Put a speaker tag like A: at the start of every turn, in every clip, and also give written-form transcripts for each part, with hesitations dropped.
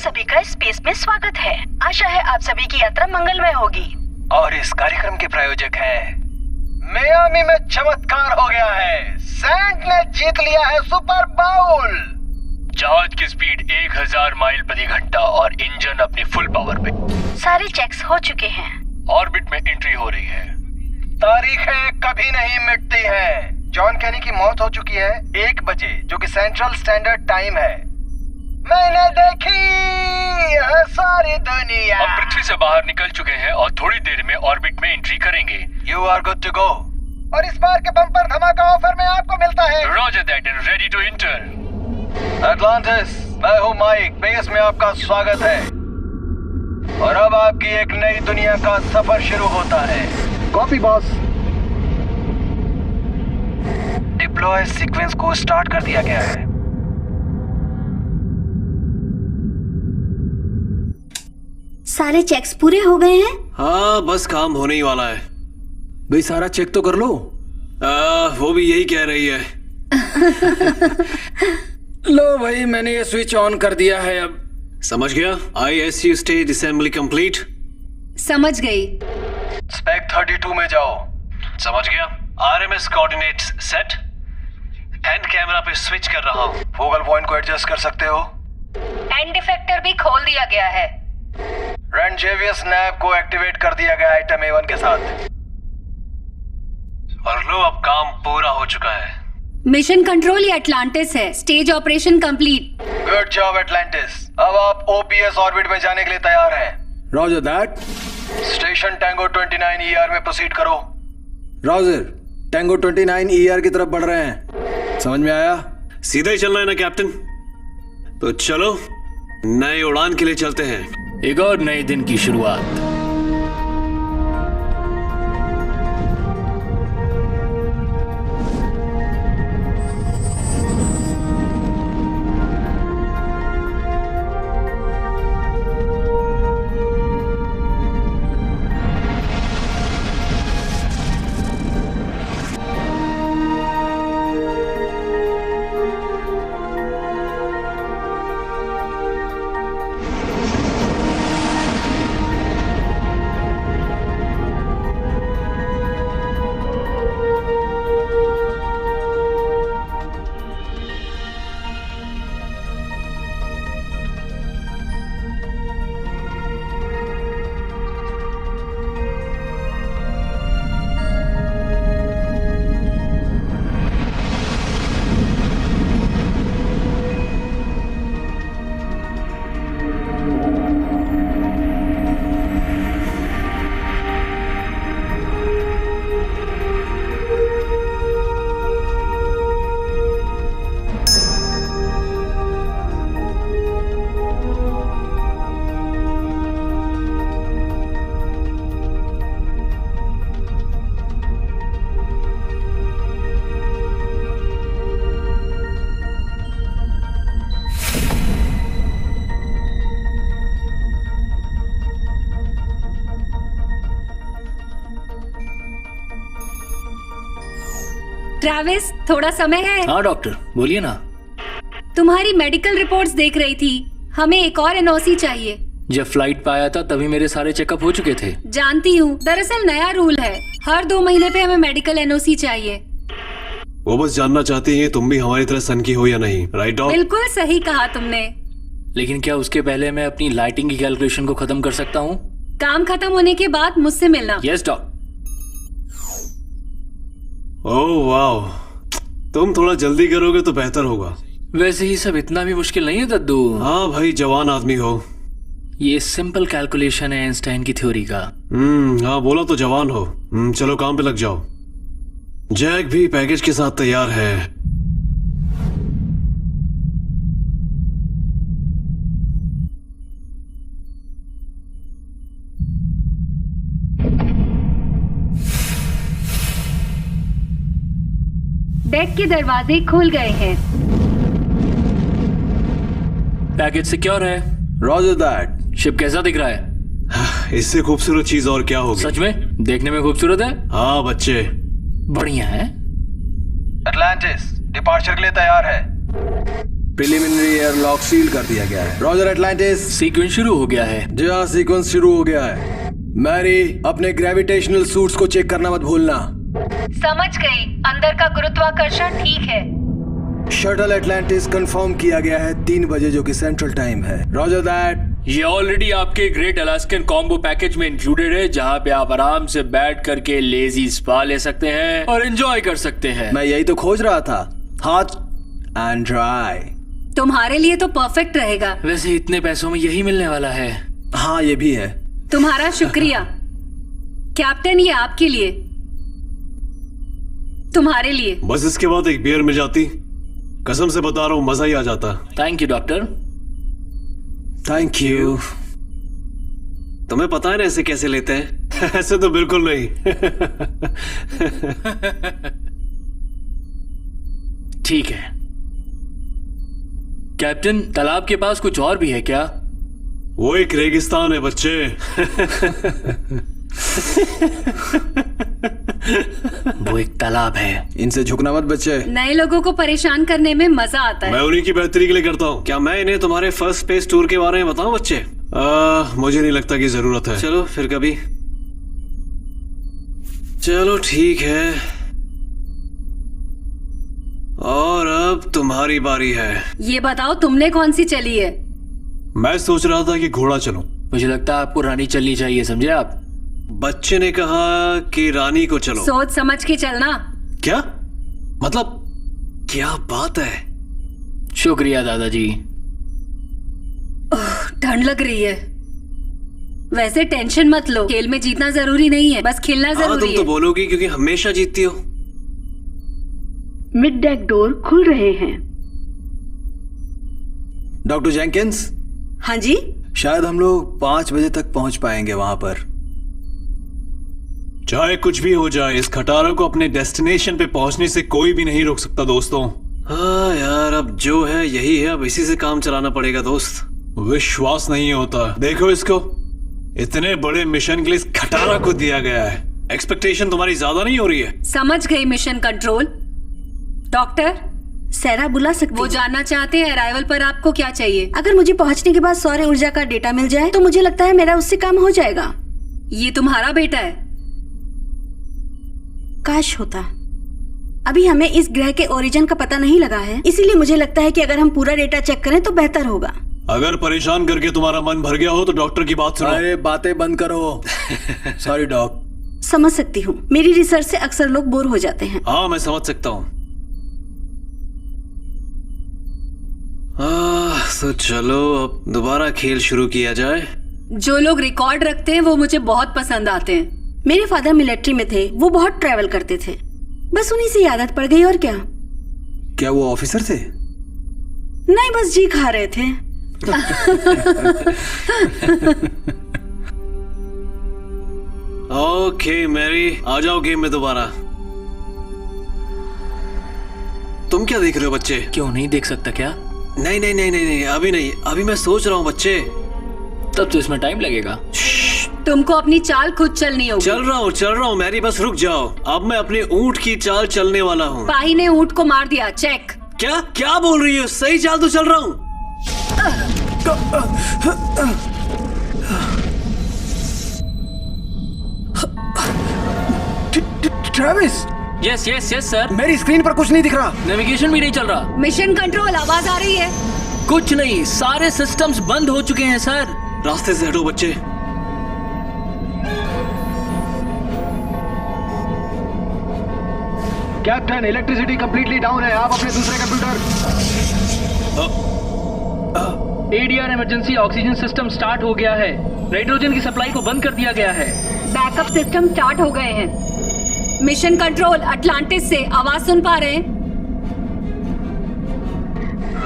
A: सभी का स्पेस में स्वागत है। आशा है आप सभी की यात्रा मंगलमय होगी।
B: और इस कार्यक्रम के प्रायोजक हैं मियामी में चमत्कार हो गया है। सैंट ने जीत लिया है सुपर बाउल।
C: जहाज की स्पीड 1000 माइल प्रति घंटा और इंजन अपनी फुल पावर पे।
A: सारे चेक्स हो चुके हैं।
C: ऑर्बिट में एंट्री हो रही है।
B: तारीखें कभी नहीं मिटती हैं। जॉन कैनी की मौत हो चुकी है 1 बजे, जो कि सेंट्रल स्टैंडर्ड टाइम है। मैंने देखी है सारी दुनिया।
C: हम पृथ्वी से बाहर निकल चुके हैं और थोड़ी देर में ऑर्बिट में एंट्री करेंगे।
B: You are good to go. और इस बार के बम्पर धमाका ऑफर में आपको मिलता है।
C: Roger that and ready to enter.
B: Atlantis, मैं हूँ माइक। बेस में आपका स्वागत है। और अब आपकी एक नई दुनिया का सफर शुरू होता है।
D: Copy boss.
B: डिप्लॉय सीक्वेंस को स्टार्ट कर दिया गया है।
A: सारे चेक्स पूरे हो गए हैं?
E: हाँ, बस काम होने ही वाला है। भाई सारा चेक तो कर लो। वो भी यही कह रही है।
D: लो भाई, मैंने ये स्विच ऑन कर दिया है। अब
E: समझ गया। ISU stage assembly complete.
A: समझ गई।
B: स्पेक 32 में जाओ।
C: समझ गया। RMS coordinates set. And camera पे स्विच कर रहा हूँ।
B: फोकल पॉइंट को एडजस्ट कर सकते हो।
A: एंड इफेक्टर भी खोल दिया गया है।
B: रेंजेवियस नैब को एक्टिवेट कर दिया गया आइटम A1 के साथ।
C: और लो, अब काम पूरा हो चुका है।
A: मिशन कंट्रोल ये अटलांटिस है। Stage operation complete.
B: Good job Atlantis. अब आप OPS ऑर्बिट में जाने के लिए तैयार हैं।
D: Roger that.
B: Station tango 29 ER में प्रोसीड करो।
D: रॉजर, टैंगो 29 ER की तरफ बढ़ रहे हैं। समझ में आया?
E: सीधा ही चलना है ना कैप्टन? तो चलो नए उड़ान के लिए चलते हैं।
F: एक और नए दिन की शुरुआत।
A: ट्रैविस, थोड़ा समय है?
F: हाँ डॉक्टर, बोलिए ना।
A: तुम्हारी मेडिकल रिपोर्ट्स देख रही थी। हमें एक और NOC चाहिए।
F: जब फ्लाइट पे आया था तभी मेरे सारे चेकअप हो चुके थे।
A: जानती हूँ, दरअसल नया रूल है, हर 2 महीने पे हमें मेडिकल NOC चाहिए।
E: वो बस जानना चाहती हैं तुम भी हमारी तरह सन की हो या नहीं, राइट डॉग?
A: बिल्कुल सही कहा तुमने।
F: लेकिन क्या उसके पहले मैं अपनी लाइटिंग की कैलकुलेशन को खत्म कर सकता हूँ?
A: काम खत्म होने के बाद मुझसे मिलना।
F: Yes doctor.
E: ओह वाह, तुम थोड़ा जल्दी करोगे तो बेहतर होगा।
F: वैसे ही सब इतना भी मुश्किल नहीं है दद्दू।
E: हाँ भाई, जवान आदमी हो।
F: ये सिंपल कैलकुलेशन है आइंस्टाइन की थ्योरी का।
E: हाँ बोला तो जवान हो। चलो काम पे लग जाओ। जैक भी पैकेज के साथ तैयार है।
A: डेक के दरवाजे खुल गए हैं।
F: पैकेज सिक्योर है।
D: Roger that.
F: शिप कैसा दिख रहा है?
E: इससे खूबसूरत चीज और क्या होगी?
F: सच में देखने में खूबसूरत है।
E: हाँ बच्चे,
F: बढ़िया है।
B: अटलांटिस डिपार्चर के लिए तैयार है।
D: प्रिलिमिनरी एयर लॉक सील कर दिया गया है। Roger Atlantis.
F: सीक्वेंस शुरू हो गया है।
D: जी हाँ, सीक्वेंस शुरू हो गया है। मैरी, अपने ग्रेविटेशनल सूट्स को चेक करना मत भूलना।
A: समझ गई, अंदर का गुरुत्वाकर्षण ठीक है।
D: शटल एटलांटिस कंफर्म किया गया है 3 बजे, जो कि सेंट्रल टाइम है। Roger that.
F: ये ऑलरेडी आपके ग्रेट अलास्कन कॉम्बो पैकेज में इंक्लूडेड है, जहाँ पे आप आराम से बैठ करके लेजी स्पा ले सकते हैं और एंजॉय कर सकते हैं।
D: मैं यही तो खोज रहा था, हॉट एंड ड्राई।
A: तुम्हारे लिए तो परफेक्ट रहेगा।
F: वैसे इतने पैसों में यही मिलने वाला है।
D: हाँ, ये भी है।
A: तुम्हारा शुक्रिया कैप्टन, ये आपके लिए, तुम्हारे लिए।
E: बस इसके बाद एक बियर मिल जाती, कसम से बता रहा हूँ मजा ही आ जाता।
F: Thank you doctor.
D: Thank you.
E: तुम्हें पता है ना ऐसे कैसे लेते हैं? ऐसे तो बिल्कुल नहीं।
F: ठीक है कैप्टन, तालाब के पास कुछ और भी है क्या?
E: वो एक रेगिस्तान है बच्चे।
F: वो एक तालाब है।
D: इनसे झुकना मत बच्चे।
A: नए लोगों को परेशान करने में मजा आता
E: मैं
A: है।
E: उन्हीं की बेहतरी के लिए करता हूँ। क्या मैं इन्हें तुम्हारे फर्स्ट स्पेस टूर के बारे में बताऊं बच्चे? मुझे नहीं लगता कि जरूरत है। चलो फिर कभी। चलो ठीक है, और अब तुम्हारी बारी है।
A: ये बताओ तुमने कौन सी चली है?
E: मैं सोच रहा था कि घोड़ा चलूं।
F: मुझे लगता है आपको रानी चलनी चाहिए, समझे आप?
E: बच्चे ने कहा कि रानी को चलो।
A: सोच समझ के चलना।
E: क्या मतलब? क्या बात है?
F: शुक्रिया दादाजी।
A: ठंड लग रही है। वैसे टेंशन मत लो, खेल में जीतना जरूरी नहीं है, बस खेलना
E: हाँ,
A: जरूरी
E: तुम
A: है।
E: तो बोलोगी क्योंकि हमेशा जीतती हो।
G: मिड डेक डोर खुल रहे हैं।
D: Doctor Jenkins.
G: हाँ जी।
D: शायद हम लोग 5 बजे तक पहुंच पाएंगे वहां पर।
E: चाहे कुछ भी हो जाए, इस खटारा को अपने डेस्टिनेशन पे पहुंचने से कोई भी नहीं रोक सकता दोस्तों। हाँ यार, अब जो है यही है, अब इसी से काम चलाना पड़ेगा दोस्त। विश्वास नहीं होता। देखो इसको, इतने बड़े मिशन के लिए इस खटारा को दिया गया है। एक्सपेक्टेशन तुम्हारी ज्यादा नहीं हो रही है?
A: समझ गई मिशन कंट्रोल। डॉक्टर,
G: सैरा बुला सकती
A: वो
G: हूँ?
A: जानना चाहते हैं अराइवल पर आपको क्या चाहिए।
G: अगर मुझे पहुंचने के बाद सौर ऊर्जा का डेटा मिल जाए तो मुझे लगता है मेरा उससे काम हो जाएगा।
A: ये तुम्हारा बेटा है?
G: काश होता। अभी हमें इस ग्रह के ओरिजिन का पता नहीं लगा है, इसीलिए मुझे लगता है कि अगर हम पूरा डेटा चेक करें तो बेहतर होगा।
E: अगर परेशान करके तुम्हारा मन भर गया हो तो डॉक्टर की बात सुनो।
D: अरे बातें बंद करो। Sorry doc.
G: समझ सकती हूँ, मेरी रिसर्च से अक्सर लोग बोर हो जाते हैं।
E: हाँ, मैं समझ सकता हूँ। तो चलो अब दोबारा खेल शुरू किया जाए।
A: जो लोग रिकॉर्ड रखते हैं वो मुझे बहुत पसंद आते हैं।
G: मेरे फादर मिलिट्री में थे, वो बहुत ट्रैवल करते थे, बस उन्हीं से आदत पड़ गई। और क्या?
D: क्या वो ऑफिसर थे?
G: नहीं, बस जी खा रहे थे।
E: ओके मैरी, आ जाओ गेम में दोबारा। तुम क्या देख रहे हो बच्चे?
F: क्यों नहीं देख सकता क्या?
E: नहीं नहीं नहीं नहीं नहीं, अभी नहीं, अभी मैं सोच रहा हूँ बच्चे।
F: तब तो इसमें टाइम लगेगा।
A: तुमको अपनी चाल खुद चलनी होगी।
E: चल रहा हूँ मैरी, बस रुक जाओ। अब मैं अपने ऊंट की चाल चलने वाला हूँ।
A: पाही ने ऊंट को मार दिया, चेक।
E: क्या क्या बोल रही हो? सही चाल तो चल रहा हूँ।
D: Travis,
F: yes yes yes sir.
D: मेरी स्क्रीन पर कुछ नहीं दिख रहा।
F: नेविगेशन भी नहीं चल रहा।
A: मिशन कंट्रोल, आवाज आ रही है?
F: कुछ नहीं, सारे सिस्टम्स बंद हो चुके हैं सर।
E: रास्ते से हटो बच्चे।
B: कैप्टन, इलेक्ट्रिसिटी कंप्लीटली डाउन है। आप अपने दूसरे computer.
H: ADR emergency oxygen system start हो गया है। नाइट्रोजन की सप्लाई को बंद कर दिया गया है।
A: बैकअप सिस्टम स्टार्ट हो गए हैं। मिशन कंट्रोल, अटलांटिस से आवाज सुन पा रहे हैं?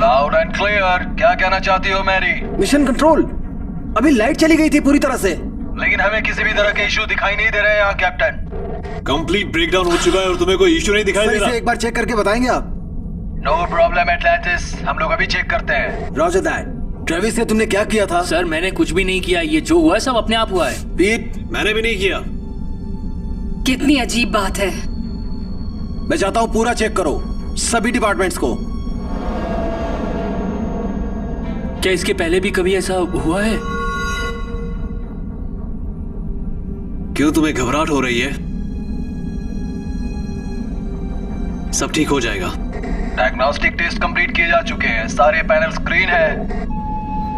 B: Loud and clear. क्या कहना चाहती हो मैरी?
D: मिशन कंट्रोल, अभी लाइट चली गई थी पूरी तरह से,
B: लेकिन हमें किसी भी तरह के इशू दिखाई नहीं दे रहे यहाँ कैप्टन।
E: कंप्लीट ब्रेकडाउन हो चुका है और तुम्हें कोई इशू नहीं दिखाई दे
D: सही
E: रहा।
D: से एक बार चेक करके बताएंगे आप?
B: नो प्रॉब्लम एटलांटिस, हम लोग अभी चेक करते हैं।
D: Roger that. ट्रेविस से तुमने क्या किया था?
F: सर मैंने कुछ भी नहीं किया, ये जो हुआ है सब अपने आप हुआ है।
D: पीट,
E: मैंने भी नहीं किया।
A: कितनी अजीब बात है।
D: मैं चाहता हूँ पूरा चेक करो, सभी डिपार्टमेंट्स को।
F: क्या इसके पहले भी कभी ऐसा हुआ है?
C: क्यों तुम्हें घबराहट हो रही है? सब ठीक हो जाएगा।
B: डायग्नोस्टिक टेस्ट कंप्लीट किए जा चुके हैं, सारे पैनल स्क्रीन है।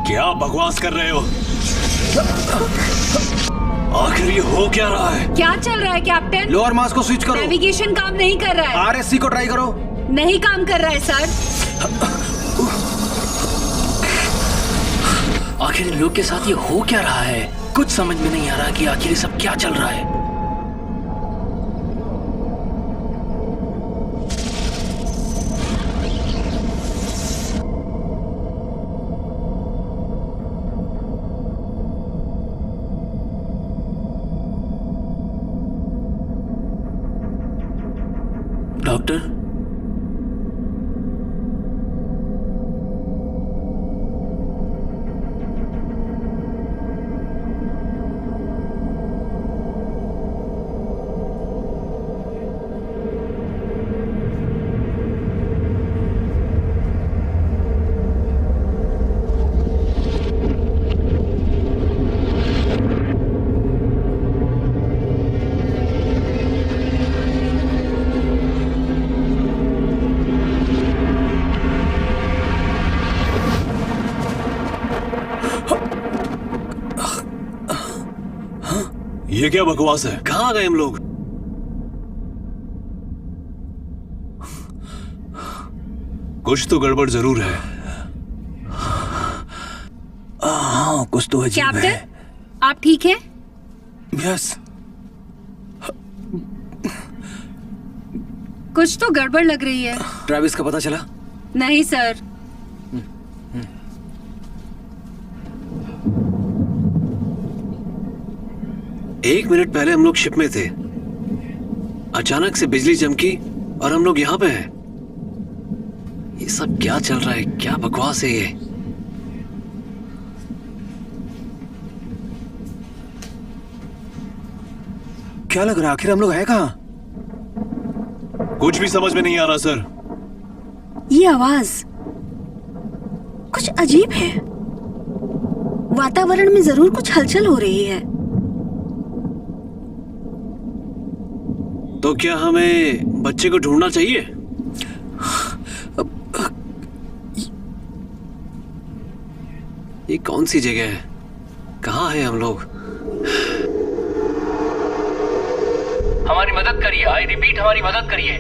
E: क्या बकवास कर रहे हो? आखिर ये हो क्या रहा है?
A: क्या चल रहा है कैप्टन?
D: लोअर मास को स्विच करो।
A: नेविगेशन काम नहीं कर रहा है।
D: आरएससी को ट्राई करो।
A: नहीं काम कर रहा है सर।
F: आखिर इन लोग के साथ ये हो क्या रहा है? कुछ समझ में नहीं आ रहा कि आखिर ये सब क्या चल रहा है। डॉक्टर,
E: ये क्या बकवास है?
C: कहाँ गए हम लोग?
E: कुछ तो गड़बड़ जरूर है।
D: हाँ, कुछ तो अजीब है।
A: कैप्टन आप ठीक है?
D: यस।
A: कुछ तो गड़बड़ लग रही है।
D: ट्रेविस का पता चला?
A: नहीं सर।
C: एक मिनट पहले हम लोग शिप में थे, अचानक से बिजली चमकी और हम लोग यहाँ पे हैं। ये सब क्या चल रहा है? क्या बकवास है ये?
D: क्या लग रहा है आखिर हम लोग हैं कहाँ?
E: कुछ भी समझ में नहीं आ रहा सर।
G: ये आवाज कुछ अजीब है। वातावरण में जरूर कुछ हलचल हो रही है।
C: तो क्या हमें बच्चे को ढूंढना चाहिए? ये कौन सी जगह है? कहाँ है हम लोग?
H: हमारी मदद करिए। आई रिपीट, हमारी मदद करिए।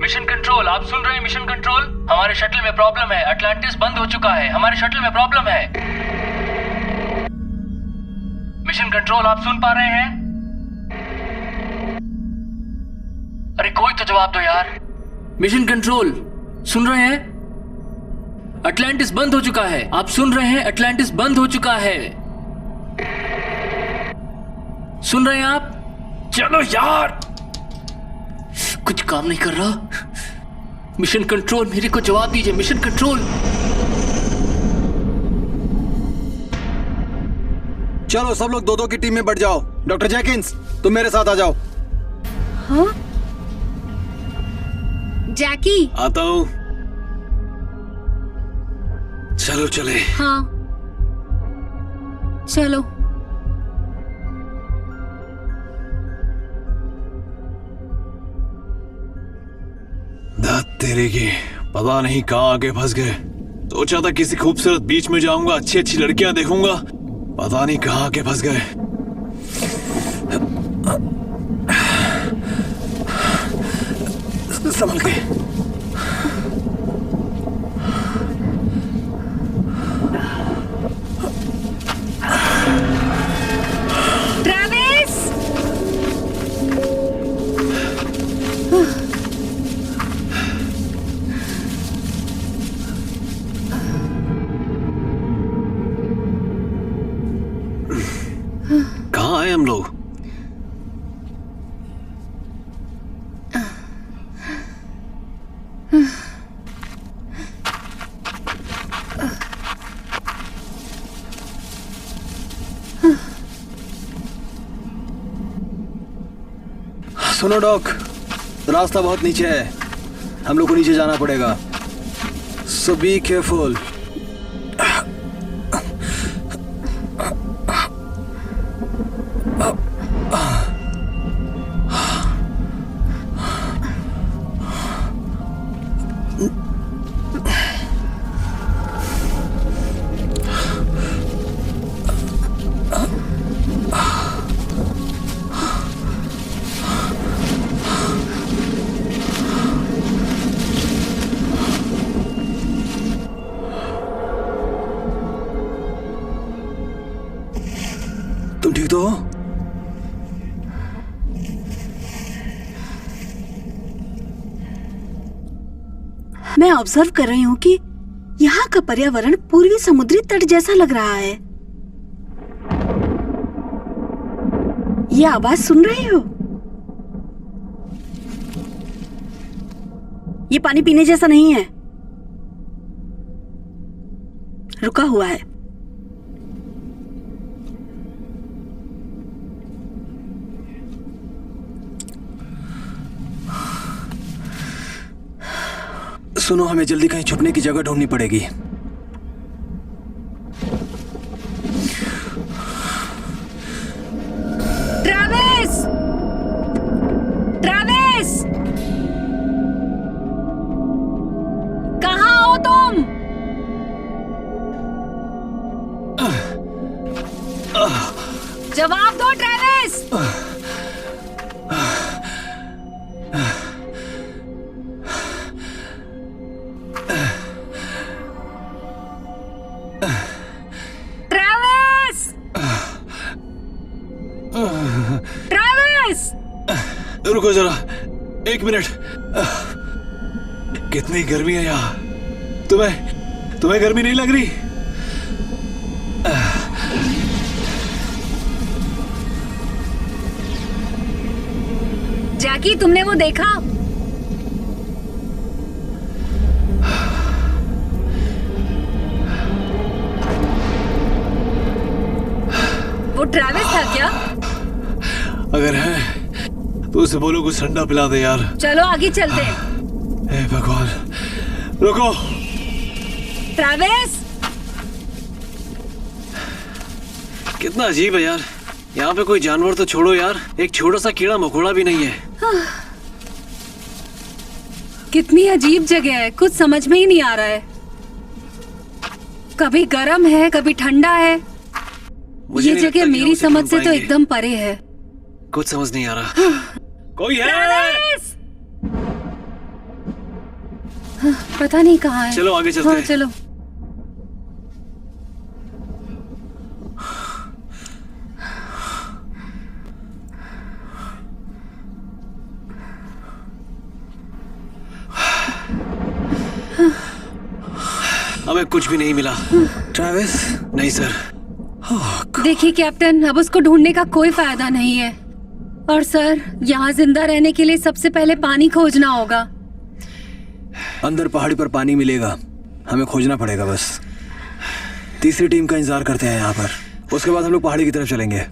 H: मिशन कंट्रोल, आप सुन रहे हैं? मिशन कंट्रोल, हमारे शटल में प्रॉब्लम है। अटलांटिस बंद हो चुका है। हमारे शटल में प्रॉब्लम है। मिशन कंट्रोल, आप सुन पा रहे हैं? अरे कोई तो जवाब दो यार।
F: मिशन कंट्रोल, सुन रहे हैं? अटलांटिस बंद हो चुका है। आप सुन रहे हैं? अटलांटिस बंद हो चुका है। सुन रहे हैं आप? चलो यार, कुछ काम नहीं कर रहा। मिशन कंट्रोल, मेरे को जवाब दीजिए। Mission control.
D: चलो सब लोग 2-2 की टीम में बढ़ जाओ। डॉक्टर जैकिंस, तुम मेरे साथ आ जाओ।
A: हाँ? जैकी।
C: आता हूँ। चलो चले।
A: हाँ चलो।
E: दात तेरे की, पता नहीं कहाँ आके फंस गए। सोचा था किसी खूबसूरत बीच में जाऊंगा, अच्छी अच्छी लड़कियां देखूंगा, पता नहीं कहाँ आके फंस गए।
D: संभल के।
A: ट्रेविस!
C: कहाँ आए हम लोग?
D: सुनो डॉक, रास्ता बहुत नीचे है, हम लोग को नीचे जाना पड़ेगा। So be careful. तुम ठीक तो हो?
G: मैं ऑब्जर्व कर रही हूँ कि यहाँ का पर्यावरण पूर्वी समुद्री तट जैसा लग रहा है। ये आवाज सुन रहे हो? ये पानी पीने जैसा नहीं है, रुका हुआ है।
D: सुनो, हमें जल्दी कहीं छुपने की जगह ढूंढनी पड़ेगी।
A: ट्रेविस! ट्रेविस! कहाँ हो तुम? जवाब दो ट्रेविस!
E: रुको जरा, 1 मिनट। कितनी गर्मी है यहाँ। तुम्हें गर्मी नहीं लग रही?
A: जैकी, तुमने वो देखा? वो ट्रेविस था क्या?
E: अगर है तो उसे बोलो कुछ ठंडा पिला दे यार।
A: चलो आगे चलते हैं।
E: हे भगवान, रुको।
A: ट्रेविस!
C: कितना अजीब है यार, यहाँ पे कोई जानवर तो छोड़ो यार, एक छोटा सा कीड़ा मकोड़ा भी नहीं है।
A: कितनी अजीब जगह है, कुछ समझ में ही नहीं आ रहा है। कभी गर्म है, कभी ठंडा है। ये जगह मेरी समझ से तो एकदम परे है।
C: कुछ समझ नहीं आ रहा। कोई है?
A: पता नहीं कहाँ है।
C: चलो आगे चलते हैं।
A: चलो।
C: हमें कुछ भी नहीं मिला।
D: ट्रेविस?
C: नहीं सर।
A: देखिए कैप्टन, अब उसको ढूंढने का कोई फायदा नहीं है। और सर, यहाँ जिंदा रहने के लिए सबसे पहले पानी खोजना होगा।
D: अंदर पहाड़ी पर पानी मिलेगा, हमें खोजना पड़ेगा बस। तीसरी टीम का इंतजार करते हैं यहाँ पर, उसके बाद हम लोग पहाड़ी की तरफ चलेंगे।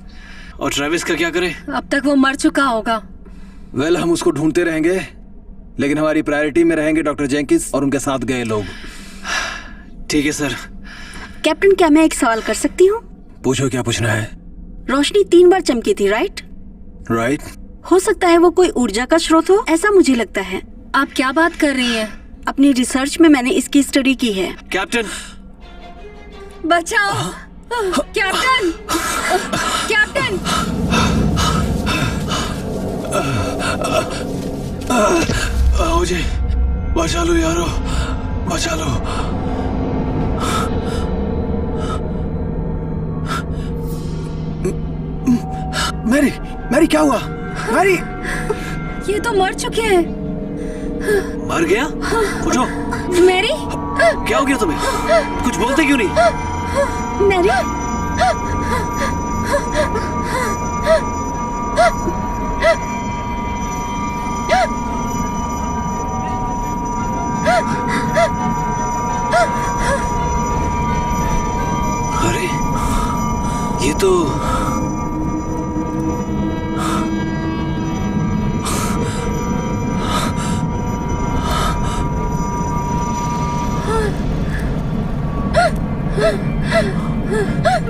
C: और ट्रेविस का क्या करें?
A: अब तक वो मर चुका होगा।
D: वेल, हम उसको ढूंढते रहेंगे, लेकिन हमारी प्रायोरिटी में रहेंगे डॉक्टर जेंकिंस और उनके साथ गए लोग।
C: ठीक है सर।
G: कैप्टन, क्या मैं एक सवाल कर सकती हूँ?
D: पूछो, क्या पूछना है?
G: रोशनी 3 बार चमकी थी, राइट?
D: राइट।
G: हो सकता है वो कोई ऊर्जा का स्रोत हो, ऐसा मुझे लगता है।
A: आप क्या बात कर रही हैं?
G: अपनी रिसर्च में मैंने इसकी स्टडी की है।
C: कैप्टन!
A: बचाओ! कैप्टन! कैप्टन!
E: मुझे बचा लो यारो, बचा लो।
D: मैरी क्या हुआ? मैरी!
A: ये तो मर चुके हैं।
C: मर गया? उठो।
A: मैरी!
C: क्या हो गया तुम्हें? कुछ बोलते क्यों नहीं?
A: मैरी!
C: अरे, ये तो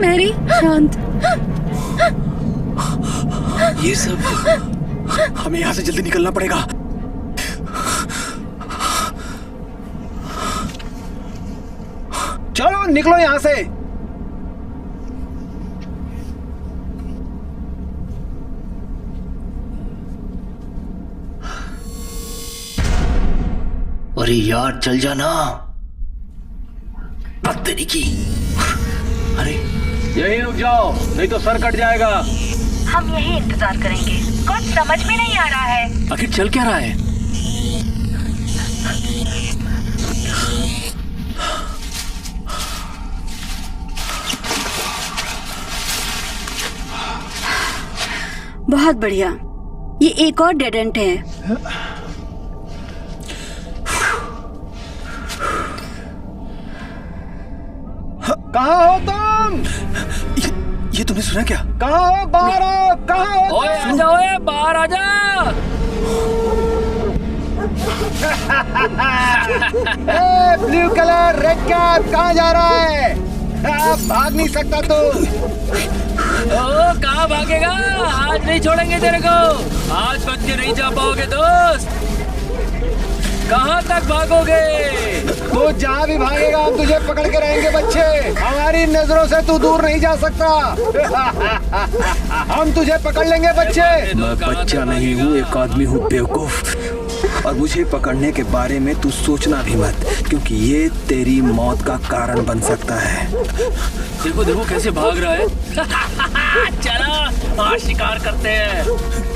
A: मैरी शांत।
C: ये सब
D: हमें यहाँ से जल्दी निकलना पड़ेगा।
B: चलो निकलो यहाँ से।
F: अरे यार चल जाना। तेरी की। अरे
B: यही रुक जाओ, नहीं तो सर कट जाएगा।
I: हम यही इंतजार करेंगे। कुछ समझ में नहीं आ रहा है।
F: आखिर चल क्या रहा है?
G: बहुत बढ़िया। ये एक और डेड एंड है।
B: कहाँ हो तुम?
D: ये तुमने सुना क्या?
B: कहाँ हो? बाहर आओ। कहाँ हो?
F: ओए आजा, ओए बाहर आजा।
B: ब्लू कलर रेड कैप कहाँ जा रहा है? भाग नहीं सकता तू।
F: ओ कहाँ भागेगा? आज नहीं छोड़ेंगे तेरे को। आज बच के नहीं जा पाओगे दोस्त। कहाँ तक भागोगे?
B: तू जहाँ भी भागेगा हम तुझे पकड़ के रहेंगे बच्चे। हमारी नजरों से तू दूर नहीं जा सकता। हम तुझे पकड़ लेंगे बच्चे।
D: मैं बच्चा नहीं हूँ, एक आदमी हूँ बेवकूफ। और मुझे पकड़ने के बारे में तू सोचना भी मत, क्योंकि ये तेरी मौत का कारण बन सकता है।
F: देखो देखो कैसे भाग रहा है। चलो आज शिकार करते हैं।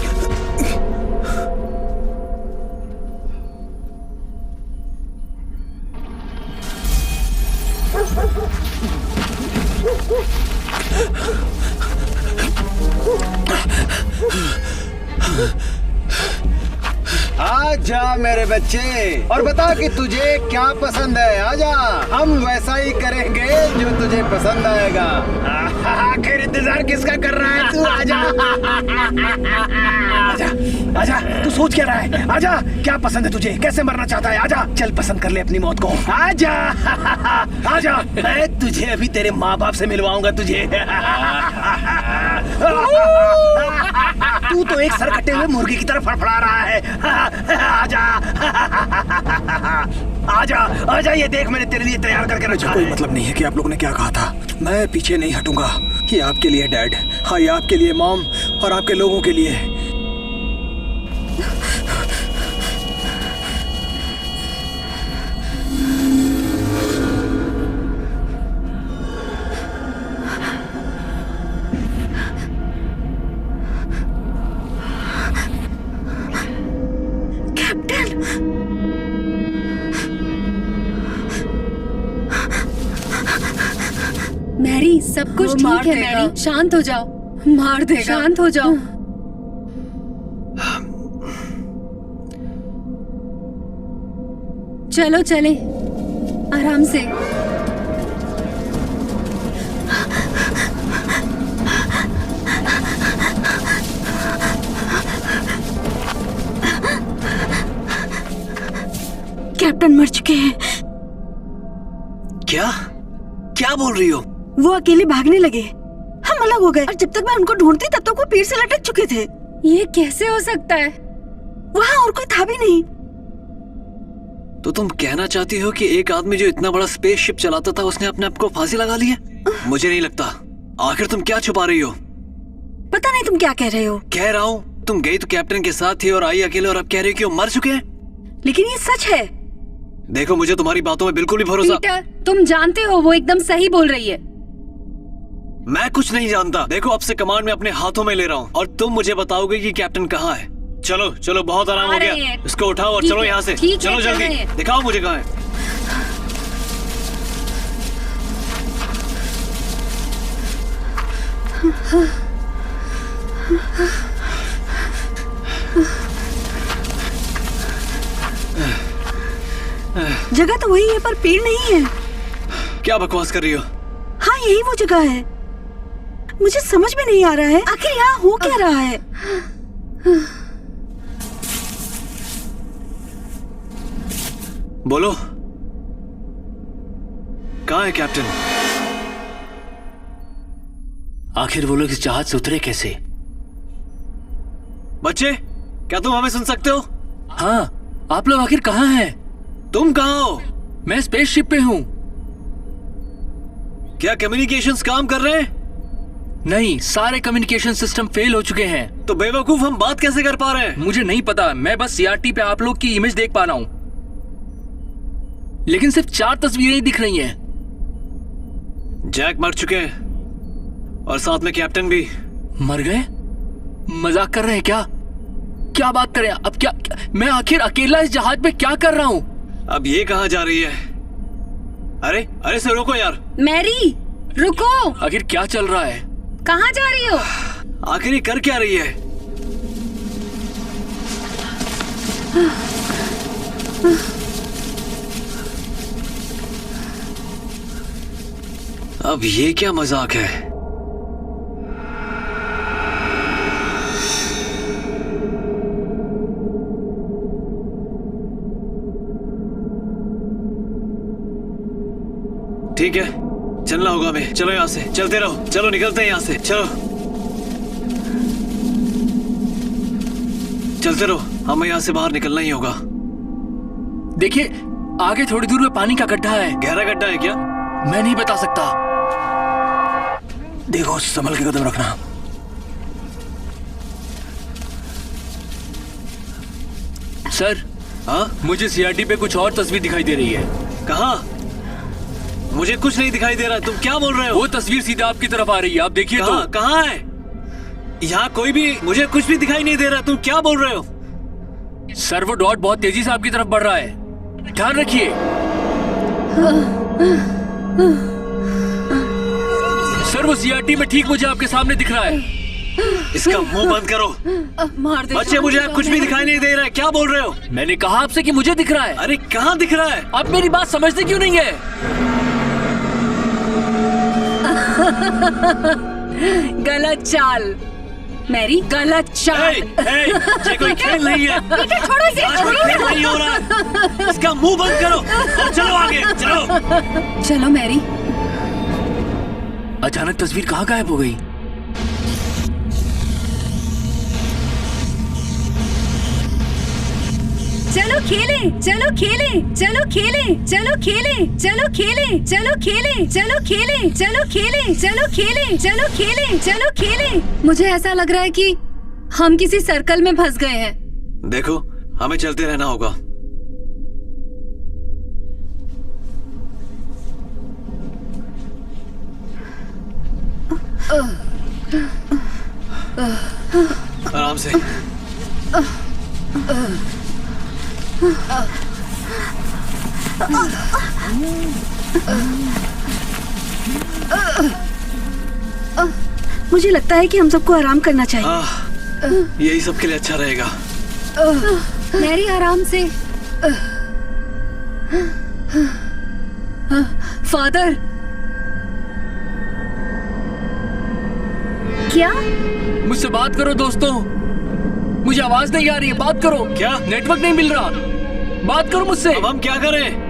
B: आजा मेरे बच्चे और बता कि तुझे क्या पसंद है। आजा, हम वैसा ही करेंगे जो तुझे पसंद आएगा। आखिर इंतजार किसका कर रहा है तू? आजा आजा आजा। तू सोच क्या रहा है? आजा, क्या पसंद है तुझे? कैसे मरना चाहता है? आजा, चल पसंद कर ले अपनी मौत को। आजा आजा, मैं तुझे अभी तेरे माँ बाप से मिलवाऊंगा तुझे। तू तो एक सर कटे हुए मुर्गी की तरह फड़फड़ा रहा है। आजा आजा आजा, ये देख मैंने तेरे लिए तैयार करके रखा है।
D: कोई मतलब नहीं है कि आप लोगों ने क्या कहा था। मैं पीछे नहीं हटूंगा। ये आपके लिए डैड, हाँ ये आपके लिए मॉम और आपके लोगों के लिए।
A: मैरी सब कुछ ठीक है। मैरी शांत हो जाओ। मार देगा। शांत हो जाओ। चलो चले आराम से।
G: कैप्टन मर चुके हैं।
C: क्या क्या बोल रही हो?
G: वो अकेले भागने लगे, हम अलग हो गए और जब तक मैं उनको ढूंढती तब तक वो पेड़ से लटक चुके थे।
A: ये कैसे हो सकता है?
G: वहाँ और कोई था भी नहीं।
C: तो तुम कहना चाहती हो कि एक आदमी जो इतना बड़ा स्पेसशिप चलाता था उसने अपने आप को फांसी लगा ली है? मुझे नहीं लगता। आखिर तुम क्या छुपा रही हो?
G: पता नहीं तुम क्या कह रहे हो।
C: कह रहा हूँ, तुम गई तो कैप्टन के साथ थी और आई अकेले, और अब कह रही हो कि वो मर चुके हैं।
G: लेकिन ये सच है।
C: देखो मुझे तुम्हारी बातों में बिल्कुल भी भरोसा।
A: पीटर, तुम जानते हो वो एकदम सही बोल रही है।
C: मैं कुछ नहीं जानता। देखो अब से कमांड में अपने हाथों में ले रहा हूँ और तुम मुझे बताओगे कि कैप्टन कहाँ है। चलो चलो, बहुत आराम हो गया। इसको उठाओ और चलो यहाँ से। चलो जल्दी दिखाओ मुझे कहाँ है।
G: जगह तो वही है पर पेड़ नहीं है।
C: क्या बकवास कर रही हो?
G: हाँ यही वो जगह है। मुझे समझ में नहीं आ रहा है आखिर यहाँ हो क्या रहा है।
C: बोलो, कहाँ है कैप्टन?
F: आखिर वो लोग इस जहाज से उतरे कैसे?
C: बच्चे, क्या तुम हमें सुन सकते हो?
F: हाँ, आप लोग आखिर कहाँ हैं?
C: तुम कहाँ हो?
F: मैं स्पेसशिप पे हूँ।
C: क्या कम्युनिकेशंस काम कर रहे हैं?
F: नहीं, सारे कम्युनिकेशन सिस्टम फेल हो चुके हैं।
C: तो बेवकूफ, हम बात कैसे कर पा रहे हैं?
F: मुझे नहीं पता, मैं बस सीआरटी पे आप लोग की इमेज देख पा रहा हूँ, लेकिन सिर्फ 4 तस्वीरें ही दिख रही हैं।
C: जैक मर चुके हैं और साथ में कैप्टन भी।
F: मर गए? मजाक कर रहे हैं क्या? क्या बात कर रहे हैं? अब क्या मैं आखिर अकेला इस जहाज पे क्या कर रहा हूँ?
C: अब ये कहाँ जा रही है? अरे अरे से रोको यार।
A: मैरी, रुको।
F: आखिर क्या चल रहा है?
A: कहाँ जा रही हो?
C: आखिर ये कर क्या रही है? अब ये क्या मजाक है? ठीक है, चलना होगा हमें। चलो यहाँ से, चलते रहो। चलो निकलते हैं यहाँ से, चलो चलते रहो। हमें यहाँ से बाहर निकलना ही होगा।
F: देखिए, आगे थोड़ी दूर में पानी का गड्ढा है।
C: गहरा गड्ढा है क्या?
F: मैं नहीं बता सकता।
D: देखो, संभल के कदम रखना।
F: सर,
C: हाँ,
F: मुझे सीआरटी पे कुछ और तस्वीर दिखाई दे रही है।
C: कहाँ? मुझे कुछ नहीं दिखाई दे रहा। तुम क्या बोल रहे हो?
F: वो तस्वीर सीधा आपकी तरफ आ रही है, आप देखिए।
C: कहाँ? कहाँ है? यहाँ कोई भी, मुझे कुछ भी दिखाई नहीं दे रहा। तुम क्या बोल रहे हो?
F: सर, वो डॉट बहुत तेजी से आपकी तरफ बढ़ रहा है, ध्यान रखिए। सर, वो सीआरटी में ठीक मुझे आपके सामने दिख रहा है।
C: इसका मुंह बंद करो।
A: मार दे
C: बच्चे, मुझे कुछ भी दिखाई नहीं दे रहा है। क्या बोल रहे हो?
F: मैंने कहा आपसे कि मुझे दिख रहा है।
C: अरे कहाँ दिख रहा है?
F: आप मेरी बात समझते क्यों नहीं है?
A: गलत चाल मैरी, गलत चाल।
C: ये कोई खेल नहीं है।
A: बेटा छोड़ो इसे,
C: आज कोई खेल नहीं हो रहा है। इसका मुंह बंद करो और चलो आगे, चलो।
A: चलो मैरी।
F: अचानक तस्वीर कहाँ गायब हो गई?
A: चलो खेले, चलो खेले, चलो खेले, चलो खेले, चलो खेले, चलो खेले, चलो खेले, चलो खेले, चलो खेले, चलो खेले, चलो खेले। मुझे ऐसा लग रहा है कि हम किसी सर्कल में फंस गए हैं।
C: देखो, हमें चलते रहना होगा। आराम से।
G: मुझे लगता है कि हम सबको आराम करना चाहिए।
C: यही सबके लिए अच्छा रहेगा।
A: मैरी, आराम से। फादर, क्या?
F: मुझसे बात करो दोस्तों, मुझे आवाज नहीं आ रही है। बात करो।
C: क्या?
F: नेटवर्क नहीं मिल रहा। बात करो मुझसे।
C: अब हम क्या करें?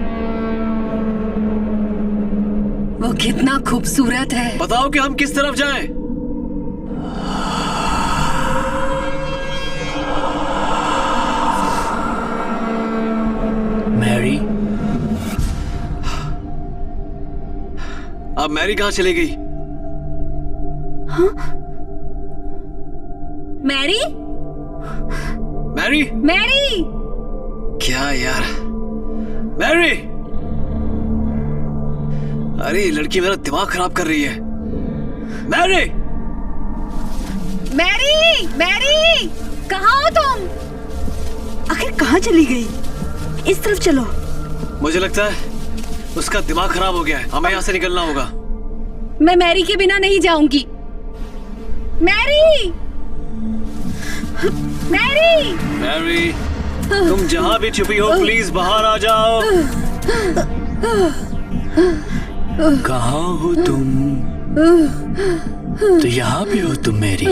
A: वो कितना खूबसूरत है।
C: बताओ कि हम किस तरफ जाएं?
F: मैरी।
C: अब मैरी कहाँ चली गई?
A: हाँ? मैरी?
C: मैरी?
A: मैरी?
C: क्या यार? मैरी! अरे ये लड़की मेरा दिमाग खराब कर रही है। मैरी!
A: मैरी! मैरी! कहाँ हो तुम?
G: आखिर कहाँ चली गई? इस तरफ चलो।
C: मुझे लगता है उसका दिमाग खराब हो गया है। हमें यहाँ से निकलना होगा।
A: मैं मैरी के बिना नहीं जाऊंगी। मैरी! मैरी!
C: मैरी, तुम जहाँ भी छुपी हो प्लीज बाहर आ जाओ।
F: कहाँ हो तुम? तो यहाँ भी हो तुम मेरी।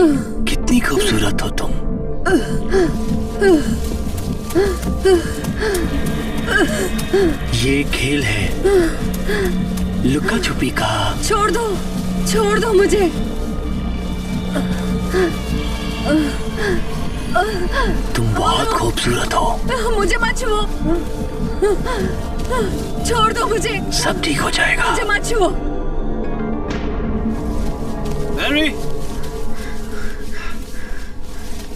F: कितनी खूबसूरत हो तुम। ये खेल है लुका छुपी का।
A: छोड़ दो मुझे।
F: तुम बहुत खूबसूरत हो।
A: मुझे मत छुओ, छोड़ दो मुझे।
F: सब ठीक हो जाएगा।
A: मुझे मत छुओ।
C: मैरी,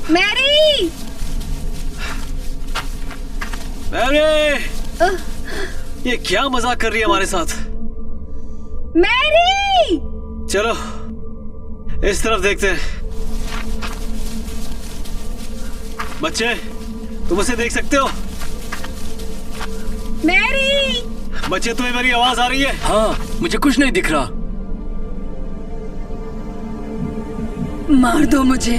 A: मैरी,
C: मैरी, ये क्या मजाक कर रही है हमारे साथ?
A: मैरी,
C: चलो इस तरफ देखते हैं। बच्चे, तुम उसे देख सकते हो?
A: मैरी,
C: बच्चे, तुम्हें मेरी आवाज आ रही है?
F: हाँ, मुझे कुछ नहीं दिख रहा।
A: मार दो मुझे,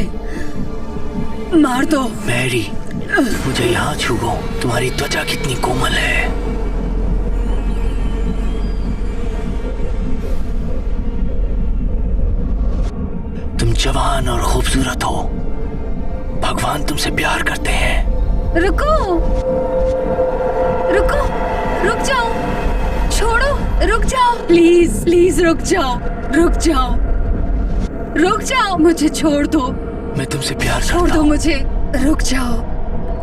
A: मार दो।
F: मैरी, मुझे यहाँ छुओ। तुम्हारी त्वचा कितनी कोमल है। तुम जवान और खूबसूरत हो। भगवान तुमसे प्यार करते हैं।
A: रुको, रुको, रुक जाओ, छोड़ो, रुक जाओ, प्लीज प्लीज रुक जाओ, रुक जाओ, रुक जाओ, मुझे छोड़ दो।
F: मैं तुमसे प्यार
A: छोड़
F: करता
A: दो
F: हूँ।
A: मुझे, रुक जाओ,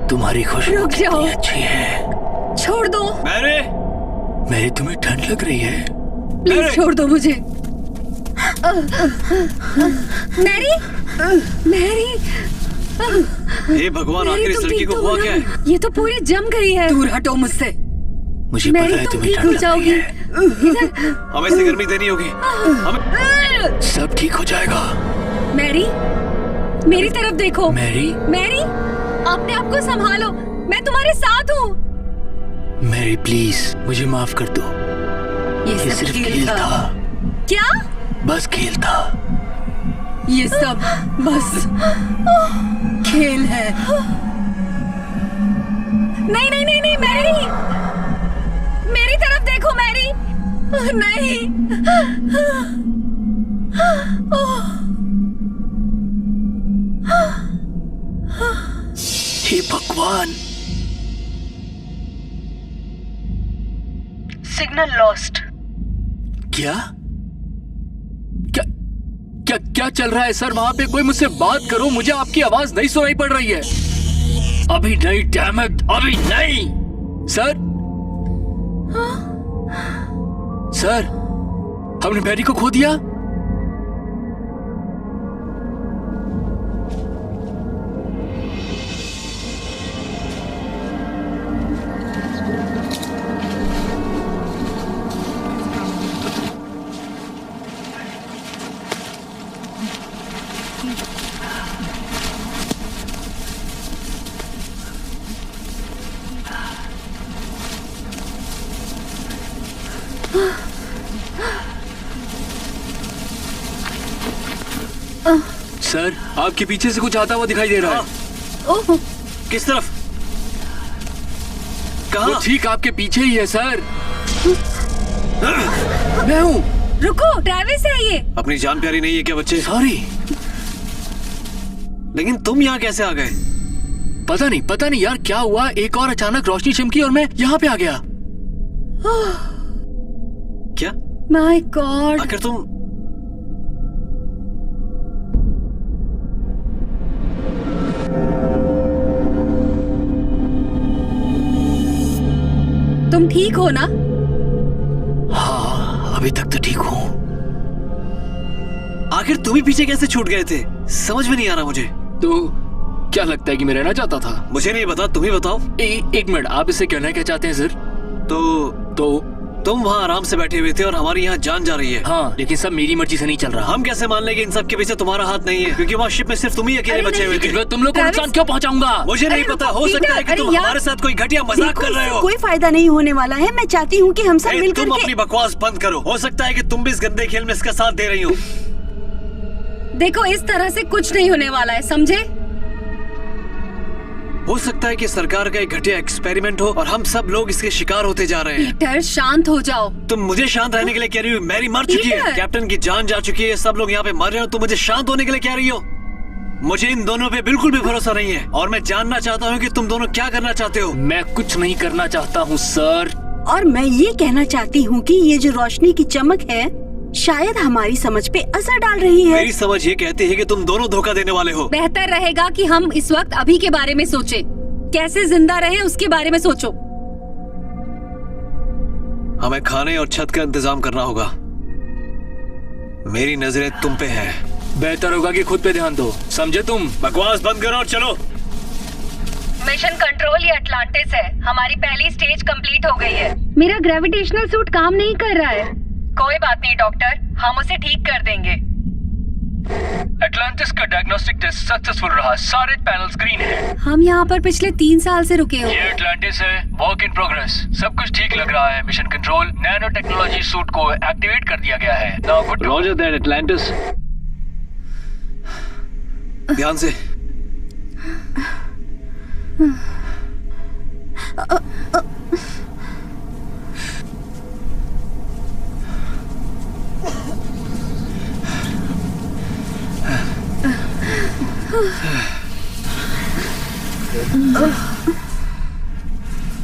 F: तुम्हारी खुशबू
A: रुक जाओ।
F: कितनी अच्छी है।
A: छोड़ दो,
C: मैरी,
F: मैरी, तुम्हें ठंड लग रही है?
A: प्लीज छोड़ दो मुझे। मैरी, मैरी,
C: हे भगवान, आखिर इस लड़की को हुआ क्या है?
A: ये तो पूरी जम गई है। दूर हटो मुझसे।
F: मुझे
A: मैरी,
F: पता है
A: तुम
F: तुम्हें
A: ठीक
F: ठंड
A: हो
F: लग
A: जाओगी।
F: रही है।
C: हमें इसे गर्मी देनी होगी। हमें
F: सब ठीक हो जाएगा।
A: मैरी, मेरी तरफ देखो।
F: मैरी,
A: मैरी, अपने आप को संभालो, मैं तुम्हारे साथ हूँ।
F: मैरी प्लीज मुझे माफ कर दो। ये
A: सब
F: सिर्फ खेल था।
A: क्या?
F: बस खेल था।
A: ये सब बस खेल है। नहीं नहीं नहीं नहीं, मैरी, मेरी तरफ देखो मैरी। नहीं।
F: हे भगवान।
I: Signal lost.
F: क्या क्या क्या क्या चल रहा है सर? वहां पे कोई मुझसे बात करो, मुझे आपकी आवाज नहीं सुनाई पड़ रही है। अभी नहीं, डैम इट, अभी नहीं। सर, सर, हमने मैरी को खो दिया। सर, आपके पीछे से कुछ आता हुआ दिखाई दे रहा है।
A: ओह,
C: किस तरफ?
F: वो
C: कहाँ?
F: ठीक आपके पीछे ही है सर। मैं हूँ।
A: रुको, ट्रैविस है ये।
C: अपनी जान प्यारी नहीं है क्या बच्चे?
F: सॉरी।
C: लेकिन तुम यहाँ कैसे आ गए?
F: पता नहीं यार क्या हुआ। एक और अचानक रोशनी चमकी और मैं यहाँ पे आ गया।
C: क्या?
A: My God.
C: आखिर तुम
A: तुम ठीक हो ना?
F: हाँ, अभी तक तो ठीक हूँ।
C: आखिर तुम ही पीछे कैसे छूट गए थे? समझ में नहीं आ रहा मुझे।
F: तो क्या लगता है कि मैं रहना चाहता था?
C: मुझे नहीं पता, तुम ही बताओ।
F: एक मिनट, आप इससे कहना क्या चाहते हैं सर? तो
C: तुम वहाँ आराम से बैठे हुए थे और हमारी यहाँ जान जा रही है।
F: हाँ, लेकिन सब मेरी मर्जी से नहीं चल रहा।
C: हम कैसे मान लें कि इन सब के पीछे तुम्हारा हाथ नहीं है? क्योंकि वहाँ शिप में सिर्फ तुम ही अकेले बचे हुए थे।
F: मैं तुम लोग को नुकसान क्यों पहुँचाऊंगा?
C: मुझे नहीं
A: अरे
C: पता,
A: रुको,
C: हो सकता है
A: पीटर,
C: कि तुम
A: अरे यार।
C: हमारे साथ कोई घटिया मजाक
G: देखो,
C: कर रहे
G: इससे
C: हो।
G: कोई फायदा नहीं होने वाला है। मैं चाहती हूँ कि हम सब मिलकर
C: तुम
G: के...
C: अपनी बकवास बंद करो। हो सकता है कि तुम भी इस गंदे खेल में इसका साथ दे रही हो।
A: देखो, इस तरह से कुछ नहीं होने वाला है, समझे?
C: हो सकता है कि सरकार का एक घटिया एक्सपेरिमेंट हो और हम सब लोग इसके शिकार होते जा रहे हैं।
A: पीटर, शांत हो जाओ।
C: तुम मुझे शांत रहने के लिए कह रही हो? मैरी मर चुकी है,
A: पीटर!
C: कैप्टन की जान जा चुकी है, सब लोग यहाँ पे मर रहे हो, तुम मुझे शांत होने के लिए कह रही हो? मुझे इन दोनों पे बिल्कुल भी भरोसा नहीं है और मैं जानना चाहता हूँ कि तुम दोनों क्या करना चाहते हो।
F: मैं कुछ नहीं करना चाहता हूँ सर।
G: और मैं ये कहना चाहती हूँ कि ये जो रोशनी की चमक है शायद हमारी समझ पे असर डाल रही है।
C: मेरी समझ ये कहती है कि तुम दोनों धोखा देने वाले हो।
A: बेहतर रहेगा कि हम इस वक्त अभी के बारे में सोचें। कैसे जिंदा रहे उसके बारे में सोचो।
C: हमें खाने और छत का इंतजाम करना होगा। मेरी नजरें तुम पे हैं।
F: बेहतर होगा कि खुद पे ध्यान दो, समझे तुम?
C: बकवास बंद करो और चलो।
I: मिशन कंट्रोल ये अटलांटिस है। हमारी पहली स्टेज कंप्लीट हो गई है।
A: मेरा ग्रेविटेशनल सूट काम नहीं कर रहा है।
I: कोई बात नहीं डॉक्टर, हम उसे ठीक कर देंगे।
H: एटलांटिस का डायग्नोस्टिक टेस्ट सक्सेसफुल रहा। सारे पैनल्स ग्रीन हैं।
A: हम यहाँ पर पिछले 3 साल से रुके हो।
H: ये एटलांटिस है, वर्क इन प्रोग्रेस। सब कुछ ठीक लग रहा है। Mission control, nano technology suit को एक्टिवेट कर दिया गया है। Now good to
C: roger that Atlantis. ध्यान से।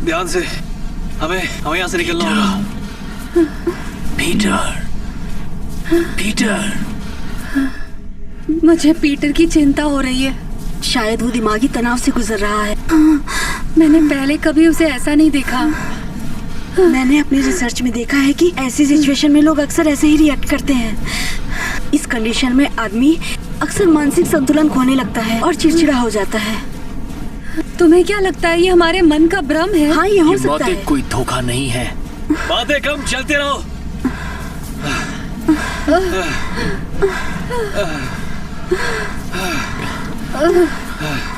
C: ध्यान से। हमें यहाँ से निकलना होगा।
F: Peter, Peter.
A: मुझे पीटर की चिंता हो रही है।
G: शायद वो दिमागी तनाव से गुजर रहा है।
A: मैंने पहले कभी उसे ऐसा नहीं देखा।
G: मैंने अपने रिसर्च में देखा है कि ऐसी सिचुएशन में लोग अक्सर ऐसे ही रिएक्ट करते हैं। इस कंडीशन में आदमी अक्सर मानसिक संतुलन खोने लगता है और चिड़चिड़ा हो जाता है।
A: तुम्हें क्या लगता है ये हमारे मन का भ्रम है?
G: हाँ, ये हो सकता है।
F: कोई धोखा नहीं है।
C: बातें कम, चलते रहो।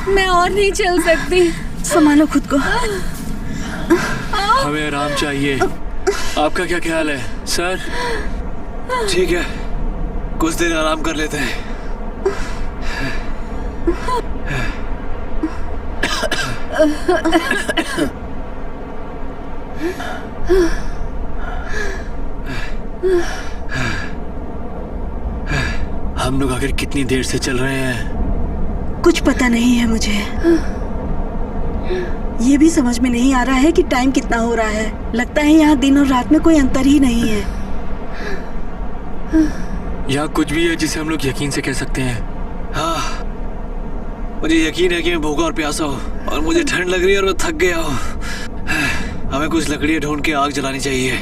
A: मैं और नहीं चल सकती।
G: संभालो खुद को।
F: हमें आराम चाहिए। आपका क्या ख्याल है सर?
C: ठीक है, कुछ देर आराम कर लेते हैं।
F: हम लोग आखिर कितनी देर से चल रहे हैं?
G: कुछ पता नहीं है मुझे। ये भी समझ में नहीं आ रहा है कि टाइम कितना हो रहा है। लगता है यहाँ दिन और रात में कोई अंतर ही नहीं है।
F: यहाँ कुछ भी है जिसे हम लोग यकीन से कह सकते हैं।
C: हाँ, मुझे यकीन है कि मैं भूखा और प्यासा हूँ और मुझे ठंड लग रही है और मैं थक गया हूँ। हमें कुछ लकड़ियाँ ढूंढ के आग जलानी चाहिए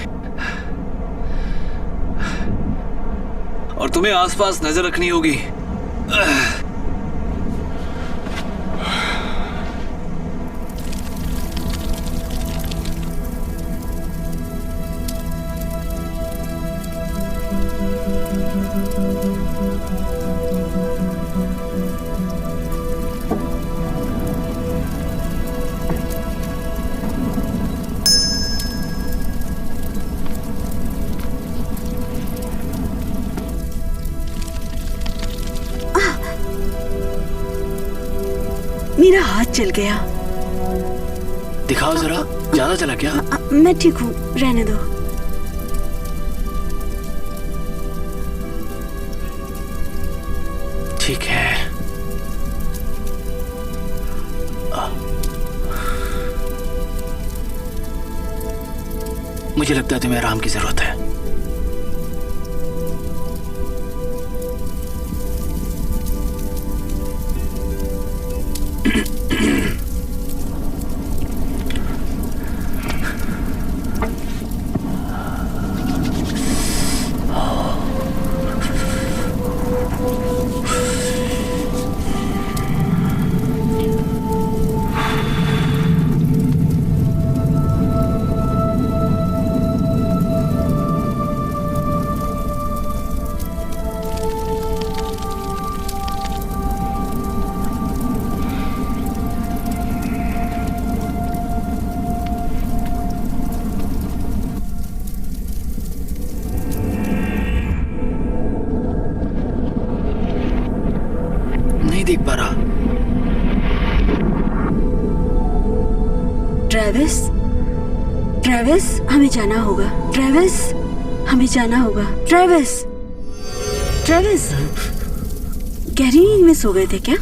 C: और तुम्हें आसपास नजर रखनी होगी।
G: मेरा हाथ चल गया।
F: दिखाओ जरा, ज्यादा चला क्या?
G: मैं ठीक हूँ, रहने दो।
F: ठीक है। मुझे लगता है तुम्हें आराम की जरूरत है। नहीं देख पा रहा।
G: ट्रेविस, ट्रेविस, हमें जाना होगा। ट्रेविस, हमें जाना होगा। ट्रेविस, ट्रेविस, गहरी नींद में सो गए थे क्या?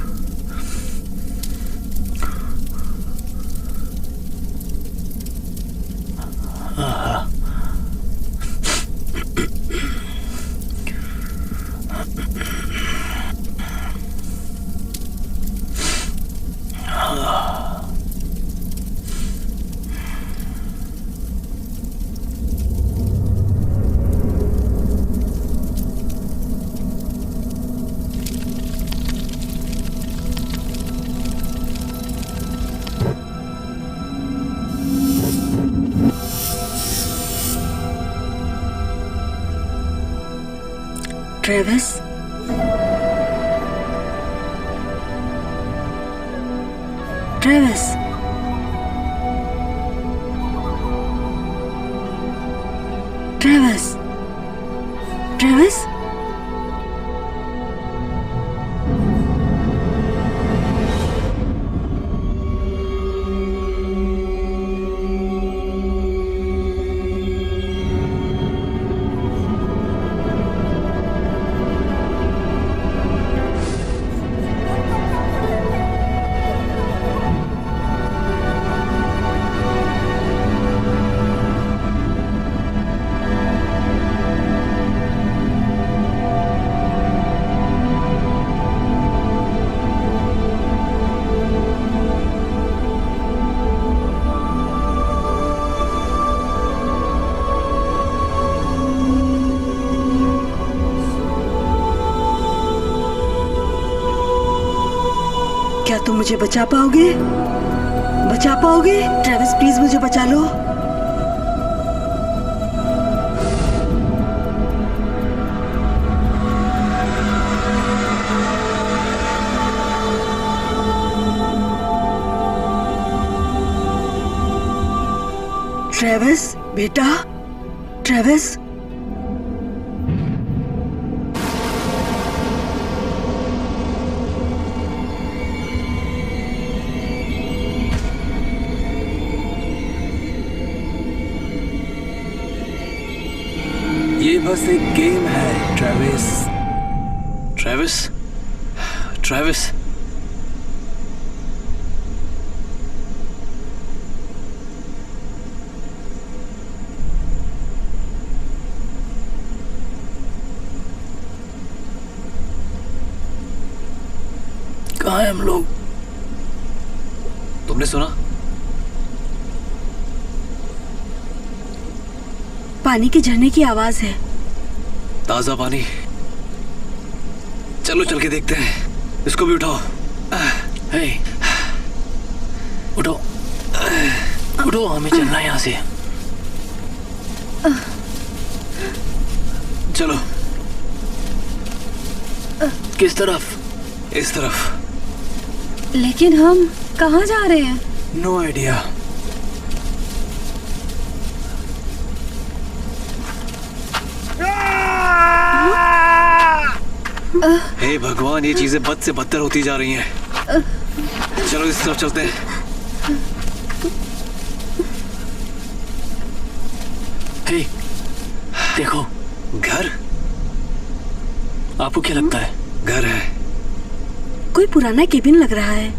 G: Travis, Travis, Travis, Travis. क्या तुम मुझे बचा पाओगे? बचा पाओगे? ट्रेविस प्लीज मुझे बचा लो। ट्रेविस बेटा, ट्रेविस।
D: ये बस एक गेम है ट्रेविस।
C: Travis, Travis.
F: कहाँ हैं हम लोग?
C: तुमने सुना?
G: पानी के झरने की आवाज है।
C: ताजा पानी। चलो चल के देखते हैं। इसको भी उठाओ।
F: हे, उठो, उठो, हमें चलना है यहाँ से।
C: चलो।
F: किस तरफ?
C: इस तरफ।
A: लेकिन हम कहाँ जा रहे हैं?
D: No idea.
C: हे भगवान, ये चीजें बद से बदतर होती जा रही हैं। चलो इस तरफ चलते हैं।
F: हे, देखो।
C: घर?
F: आपको क्या लगता है?
C: घर है।
G: कोई पुराना केबिन लग रहा है।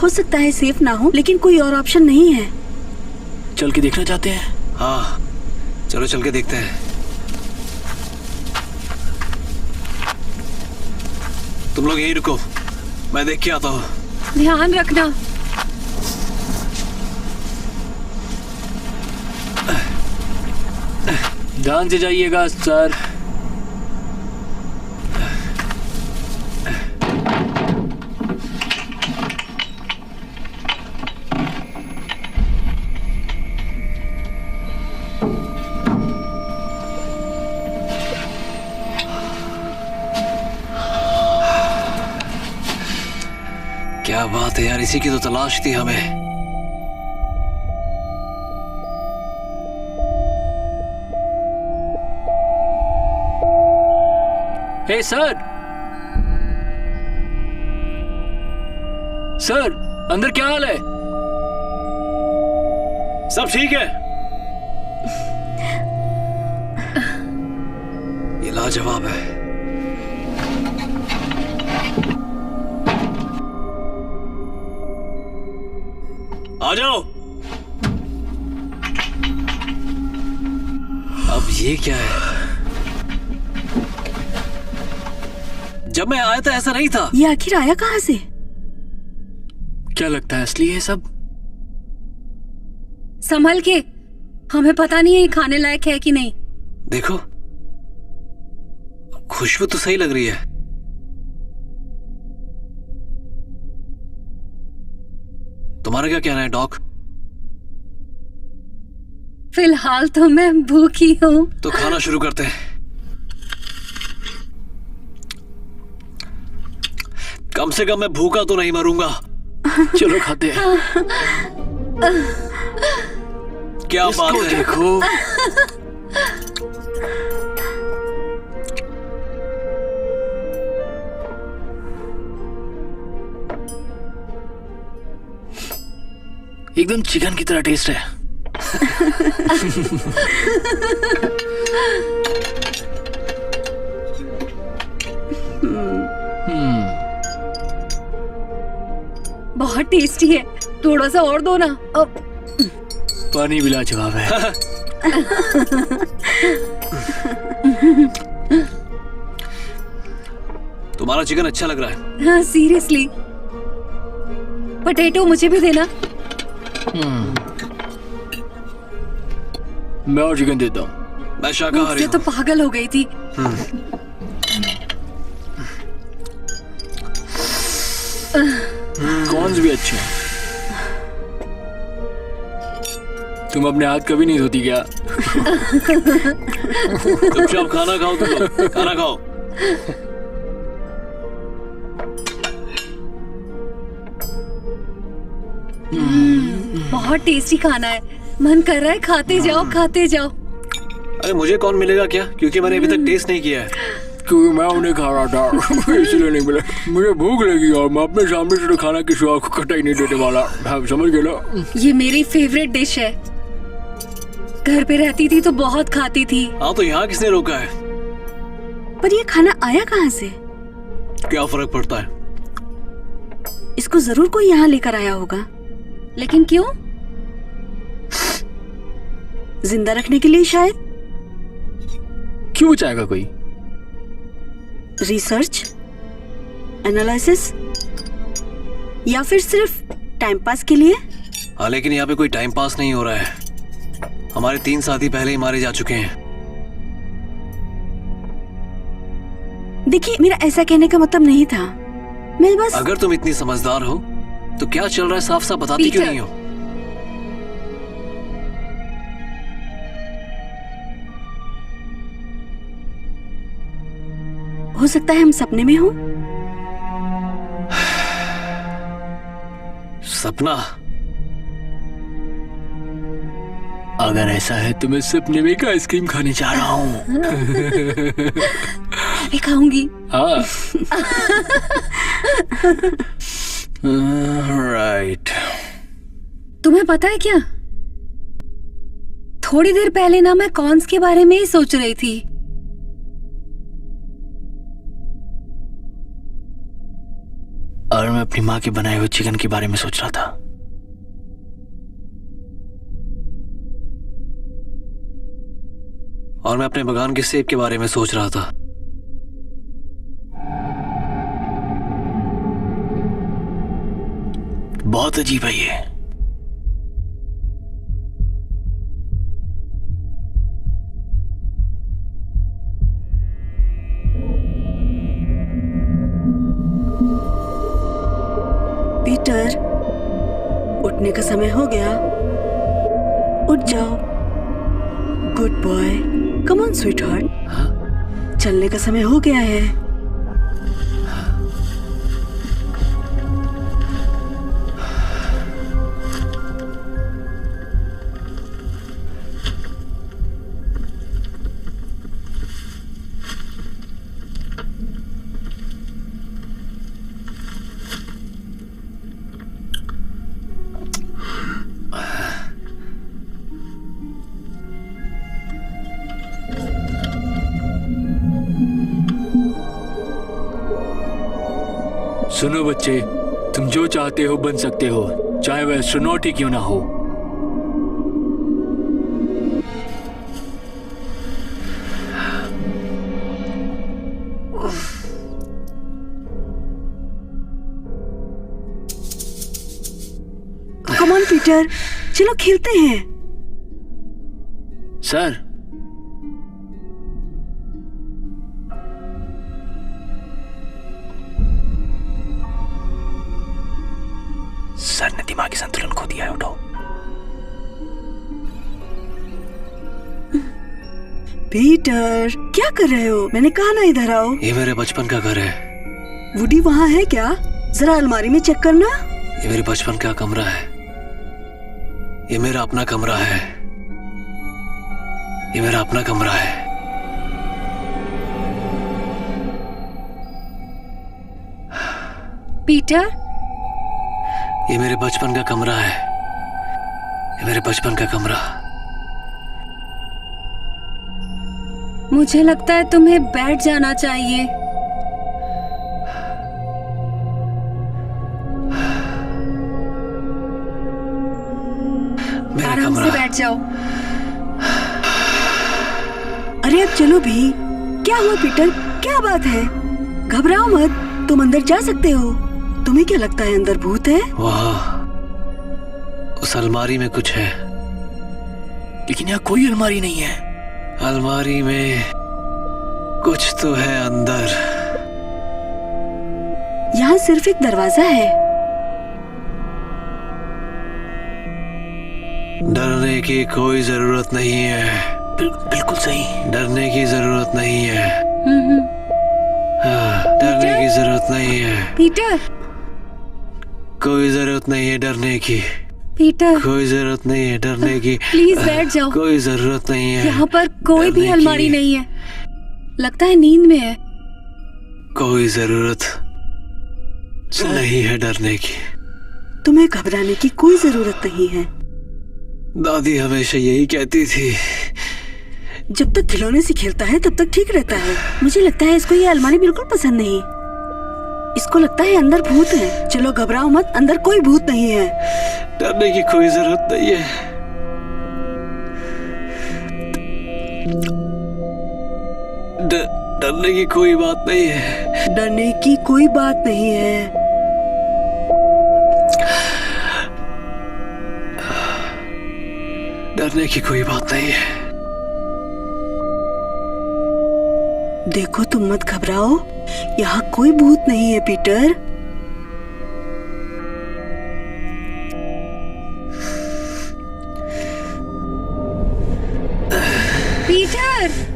G: हो सकता है सेफ ना हो, लेकिन कोई और ऑप्शन नहीं है।
F: चल के देखना चाहते हैं?
C: हाँ, चलो चल के देखते हैं। तुम लोग यहीं रुको, मैं देख के आता हूँ।
A: ध्यान रखना।
F: ध्यान से जाइएगा सर।
C: क्या बात है यार, इसी की तो तलाश थी हमें।
F: हे सर, सर अंदर क्या हाल है?
C: सब ठीक है। ये लाजवाब है। आ जाओ। अब ये क्या है? जब मैं आया था ऐसा नहीं था।
G: ये आखिर आया कहाँ से?
F: क्या लगता है असली है सब?
A: संभल के, हमें पता नहीं है ये खाने लायक है कि नहीं।
C: देखो, खुशबू तो सही लग रही है। तुम्हारा क्या कहना है डॉक?
A: फिलहाल तो मैं भूखी हूँ।
C: तो खाना शुरू करते हैं। कम से कम मैं भूखा तो नहीं मरूंगा।
F: चलो खाते हैं।
C: क्या बात है?
F: देखो एकदम चिकन की तरह टेस्ट है।
A: बहुत टेस्टी है, थोड़ा सा और दो ना।
F: पानी भी लाजवाब है।
C: तुम्हारा चिकन अच्छा लग रहा है।
A: हाँ सीरियसली। पोटैटो मुझे भी देना।
F: मैं और चिकन देता हूँ।
C: मैं शाकाहारी
A: तो पागल हो गई थी।
F: कॉर्न्स भी अच्छे हैं। तुम अपने हाथ कभी नहीं धोती क्या?
C: चुपचाप खाना खाओ, तुम लोग खाना खाओ।
A: बहुत टेस्टी खाना है, मन कर रहा है खाते जाओ खाते जाओ।
C: अरे मुझे कौन मिलेगा क्या, क्योंकि मैंने अभी तक टेस्ट नहीं किया है।
F: क्योंकि मैं उन्हें खा रहा था इसलिए नहीं मिला। मुझे भूख लगी और मैं अपने सामने से खाना किसी और को कटाई नहीं देने वाला। आप समझ गए ना?
A: ये मेरी फेवरेट डिश है। घर पे रहती थी तो बहुत खाती थी।
C: हाँ तो यहाँ किसने रोका है?
G: पर ये खाना आया कहाँ से?
C: क्या फर्क पड़ता है?
G: इसको जरूर कोई यहाँ लेकर आया होगा।
A: लेकिन क्यों?
G: जिंदा रखने के लिए शायद।
F: क्यों चाहेगा कोई?
G: रिसर्च, एनालिसिस, या फिर सिर्फ टाइम पास के लिए?
C: हाँ लेकिन यहाँ पे कोई टाइम पास नहीं हो रहा है। हमारे 3 साथी पहले ही मारे जा चुके हैं।
G: देखिए मेरा ऐसा कहने का मतलब नहीं था। मैं बस।
C: अगर तुम इतनी समझदार हो तो क्या चल रहा है साफ साफ बताती क्यों नहीं हो?
G: हो सकता है हम सपने में हो।
C: सपना?
F: अगर ऐसा है तो मैं सपने में एक आइसक्रीम खाने जा रहा हूँ।
A: मैं खाऊंगी।
F: हाँ।
C: राइट।
A: तुम्हें पता है क्या, थोड़ी देर पहले ना मैं कॉर्न्स के बारे में ही सोच रही थी।
F: और मैं अपनी माँ के बनाए हुए चिकन के बारे में सोच रहा था।
C: और मैं अपने बगान के सेब के बारे में सोच रहा था।
F: बहुत अजीब है ये।
G: पीटर, उठने का समय हो गया। उठ जाओ। Good boy. Come on sweet heart. चलने का समय हो गया है।
F: सुनो बच्चे, तुम जो चाहते हो बन सकते हो, चाहे वह एस्ट्रोनॉट ही क्यों ना हो।
G: कम ऑन पीटर, चलो खेलते हैं।
F: सर, सर ने दिमागी संतुलन खो दिया है। उठो।
G: पीटर, क्या कर रहे हो? मैंने कहा ना इधर आओ।
C: ये मेरे बचपन का घर है।
G: वुडी वहाँ है क्या? जरा अलमारी में चेक करना।
C: ये मेरे बचपन का कमरा है, ये मेरा अपना कमरा है, ये मेरा अपना कमरा है।
A: पीटर,
C: ये मेरे बचपन का कमरा है, ये मेरे बचपन का कमरा।
A: मुझे लगता है तुम्हें बैठ जाना चाहिए।
C: मेरा
A: आराम
C: कमरा।
A: से बैठ जाओ।
G: अरे अब चलो भी। क्या हुआ पीटर, क्या बात है? घबराओ मत, तुम अंदर जा सकते हो। तुम्हें क्या लगता है अंदर भूत है?
C: वाह, उस अलमारी में कुछ है।
F: लेकिन यहाँ कोई अलमारी नहीं है।
C: अलमारी में कुछ तो है अंदर।
G: यहाँ सिर्फ एक दरवाजा है।
C: डरने की कोई जरूरत नहीं है।
F: बिल्कुल सही।
C: डरने की जरूरत नहीं है। हाँ, डरने की जरूरत नहीं है।
A: पीटर,
C: कोई जरूरत नहीं है डरने की।
A: पीटर,
C: कोई जरूरत नहीं है डरने की।
A: प्लीज बैठ जाओ।
C: कोई जरूरत नहीं है।
A: यहाँ पर कोई भी
C: डरने
A: अलमारी
C: की।
A: नहीं है। लगता है नींद में है।
C: कोई जरूरत नहीं है डरने की।
G: तुम्हें घबराने की कोई जरूरत नहीं है।
C: दादी हमेशा यही कहती थी।
G: जब तक खिलौने से खेलता है तब तक ठीक रहता है। मुझे लगता है इसको ये अलमारी बिल्कुल पसंद नहीं। इसको लगता है अंदर भूत है। चलो घबराओ मत, अंदर कोई भूत नहीं है।
C: डरने की कोई जरूरत नहीं है। डरने की कोई बात नहीं है।
G: डरने की कोई बात नहीं है।
C: डरने की कोई बात नहीं है।
G: देखो तुम मत घबराओ, यहाँ कोई भूत नहीं है पीटर।
A: पीटर,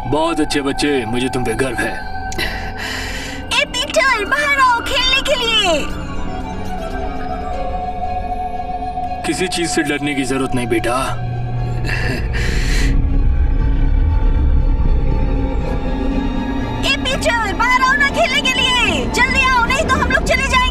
F: बहुत अच्छे बच्चे, मुझे तुम पे गर्व है।
G: ए पीटर, बाहर आओ खेलने के लिए।
F: किसी चीज से डरने की जरूरत नहीं बेटा।
G: ए पीटर, बाहर आओ ना खेलने के लिए। जल्दी आओ, नहीं तो हम लोग चले जाएंगे।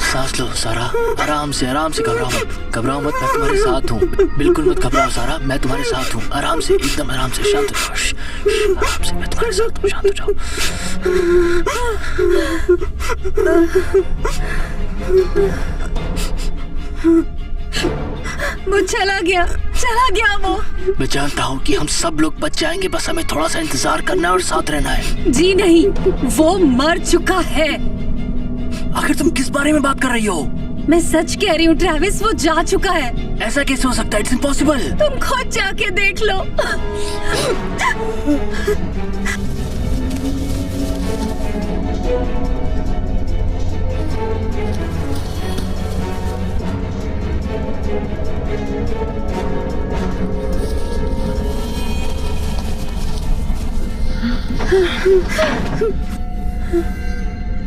F: सांस लो सारा, आराम से घबराओ मत। घबराओ मत, मैं तुम्हारे साथ हूँ। बिल्कुल मत घबराओ सारा, मैं तुम्हारे साथ हूँ। आराम से, एकदम आराम से, शांत हो जाओ। आराम से, मैं तुम्हारे साथ हूँ, शांत हो जाओ।
A: वो चला गया वो।
F: मैं जानता हूँ कि हम सब लोग बच जाएंगे, बस हमें थोड़ा सा इंतजार करना है और साथ रहना है।
A: जी नहीं, वो मर चुका है।
F: आखिर तुम किस बारे में बात कर रही हो?
A: मैं सच कह रही हूँ ट्रैविस, वो जा चुका है।
F: ऐसा कैसे हो सकता है? It's impossible.
A: तुम खुद जाके देख लो।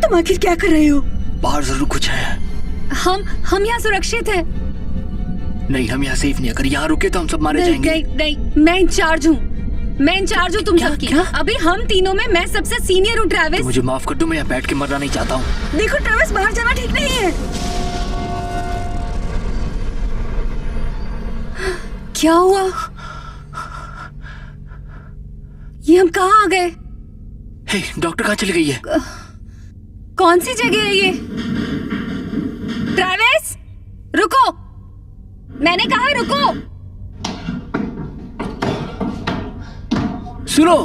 G: तुम आखिर क्या कर रहे हो?
F: बाहर जरूर कुछ है।
A: हम यहाँ सुरक्षित हैं।
F: नहीं, हम यहाँ सेफ नहीं। अगर यहाँ रुके तो हम सब मारे जाएंगे।
A: नहीं, मैं इंचार्ज हूँ। मैं इंचार्ज हूँ तुम सबकी। अभी हम तीनों में मैं सबसे सीनियर हूँ ट्रैविस।
F: तो मुझे माफ कर दो, मैं यहाँ बैठ के मरना नहीं चाहता हूँ।
G: देखो ट्रैविस, बाहर जाना ठीक नहीं है।
A: क्या हुआ? ये हम कहाँ आ गए?
F: हे, डॉक्टर कहाँ चली गई है?
A: कौन सी जगह है ये? ट्रैविस, रुको, मैंने कहा रुको।
F: सुनो,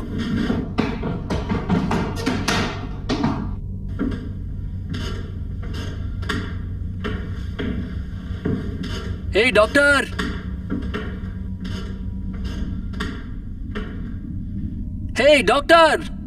F: हे डॉक्टर, हे डॉक्टर,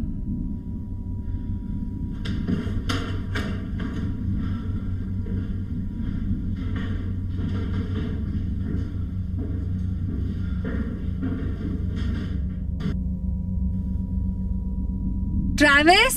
A: ट्रैविस,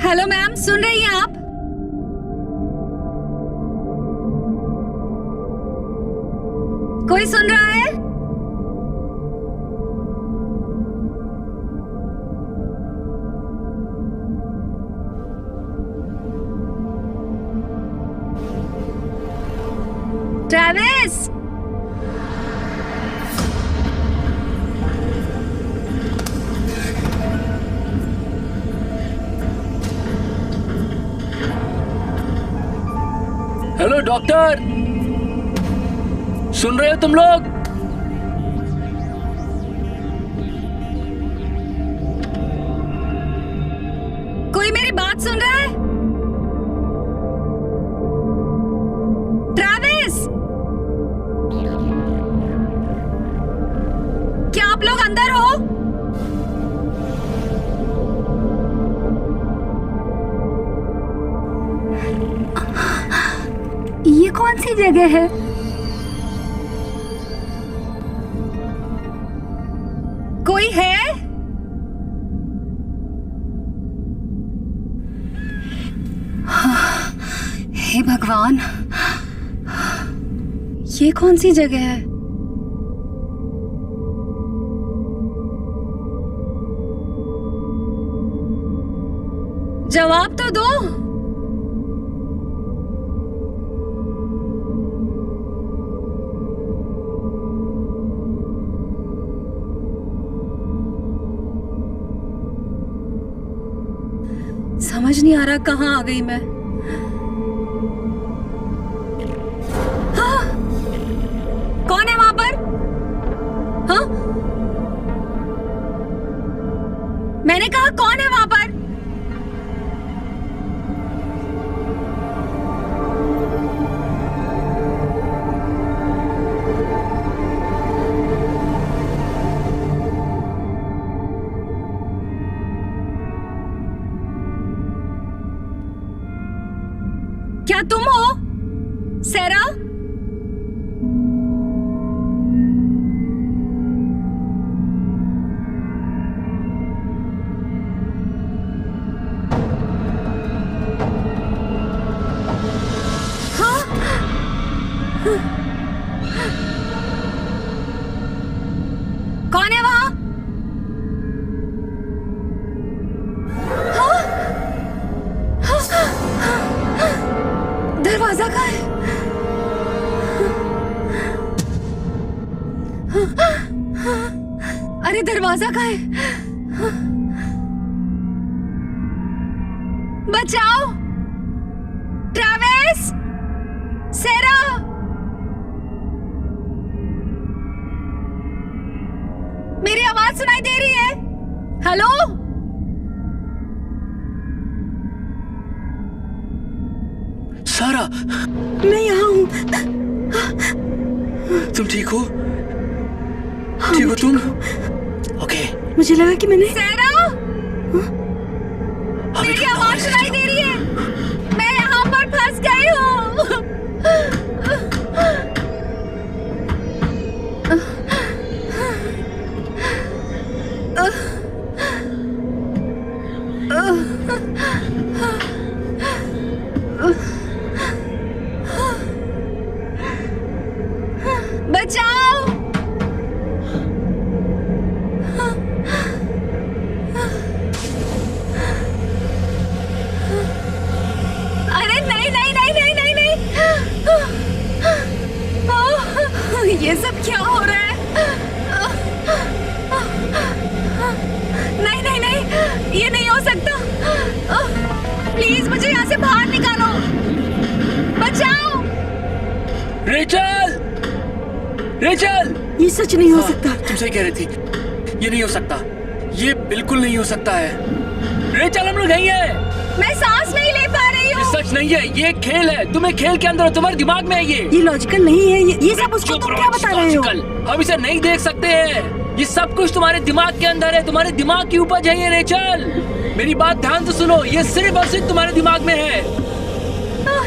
A: हेलो मैम, सुन रही हैं आप? कोई सुन रहा है? ट्रैविस,
F: हेलो डॉक्टर, सुन रहे हो तुम लोग?
A: कोई मेरी बात सुन रहा है? ट्रैविस, क्या आप लोग अंदर हो? ये कौन सी जगह है? कोई है? हे भगवान, ये कौन सी जगह है? जवाब तो दो। समझ नहीं आ रहा कहाँ आ गई मैं। हाँ? कौन है वहां पर? हाँ? मैंने कहा कौन है वहां पर? क्या तुम हो सेरा? हाँ? कौन है वहां? दरवाजा कहाँ है? अरे दरवाजा कहाँ है? बचाओ! ट्रैविस! सेरा! मेरी आवाज सुनाई दे रही है? हेलो?
F: सारा,
G: मैं यहाँ हूँ।
F: तुम ठीक हो? ठीक हो तुम? ओके।
G: मुझे लगा कि मैंने
A: सेरा! मेरी आवाज सुनाई दे रही है? मैं यहाँ पर फंस गई हूँ।
F: रेचल, रेचल,
G: ये सच नहीं हो सकता।
F: तुम सही कह रही थी, ये नहीं हो सकता, ये बिल्कुल नहीं हो सकता है। रेचल हम लोग यहीं हैं।
A: मैं सांस नहीं ले पा रही
F: ये
A: हूँ।
F: सच नहीं है, ये एक खेल है। तुम्हें खेल के अंदर हो, तुम्हारे दिमाग में है ये
G: लॉजिकल नहीं है। ये सब उसको
F: चुप
G: तुम
F: रहो,
G: क्या बता रहे हो?
F: लॉजिकल। हम इसे नहीं देख सकते हैं। ये सब कुछ तुम्हारे दिमाग के अंदर है, तुम्हारे दिमाग की उपज है ये रेचल। मेरी बात ध्यान से सुनो, ये सिर्फ और सिर्फ तुम्हारे दिमाग में है।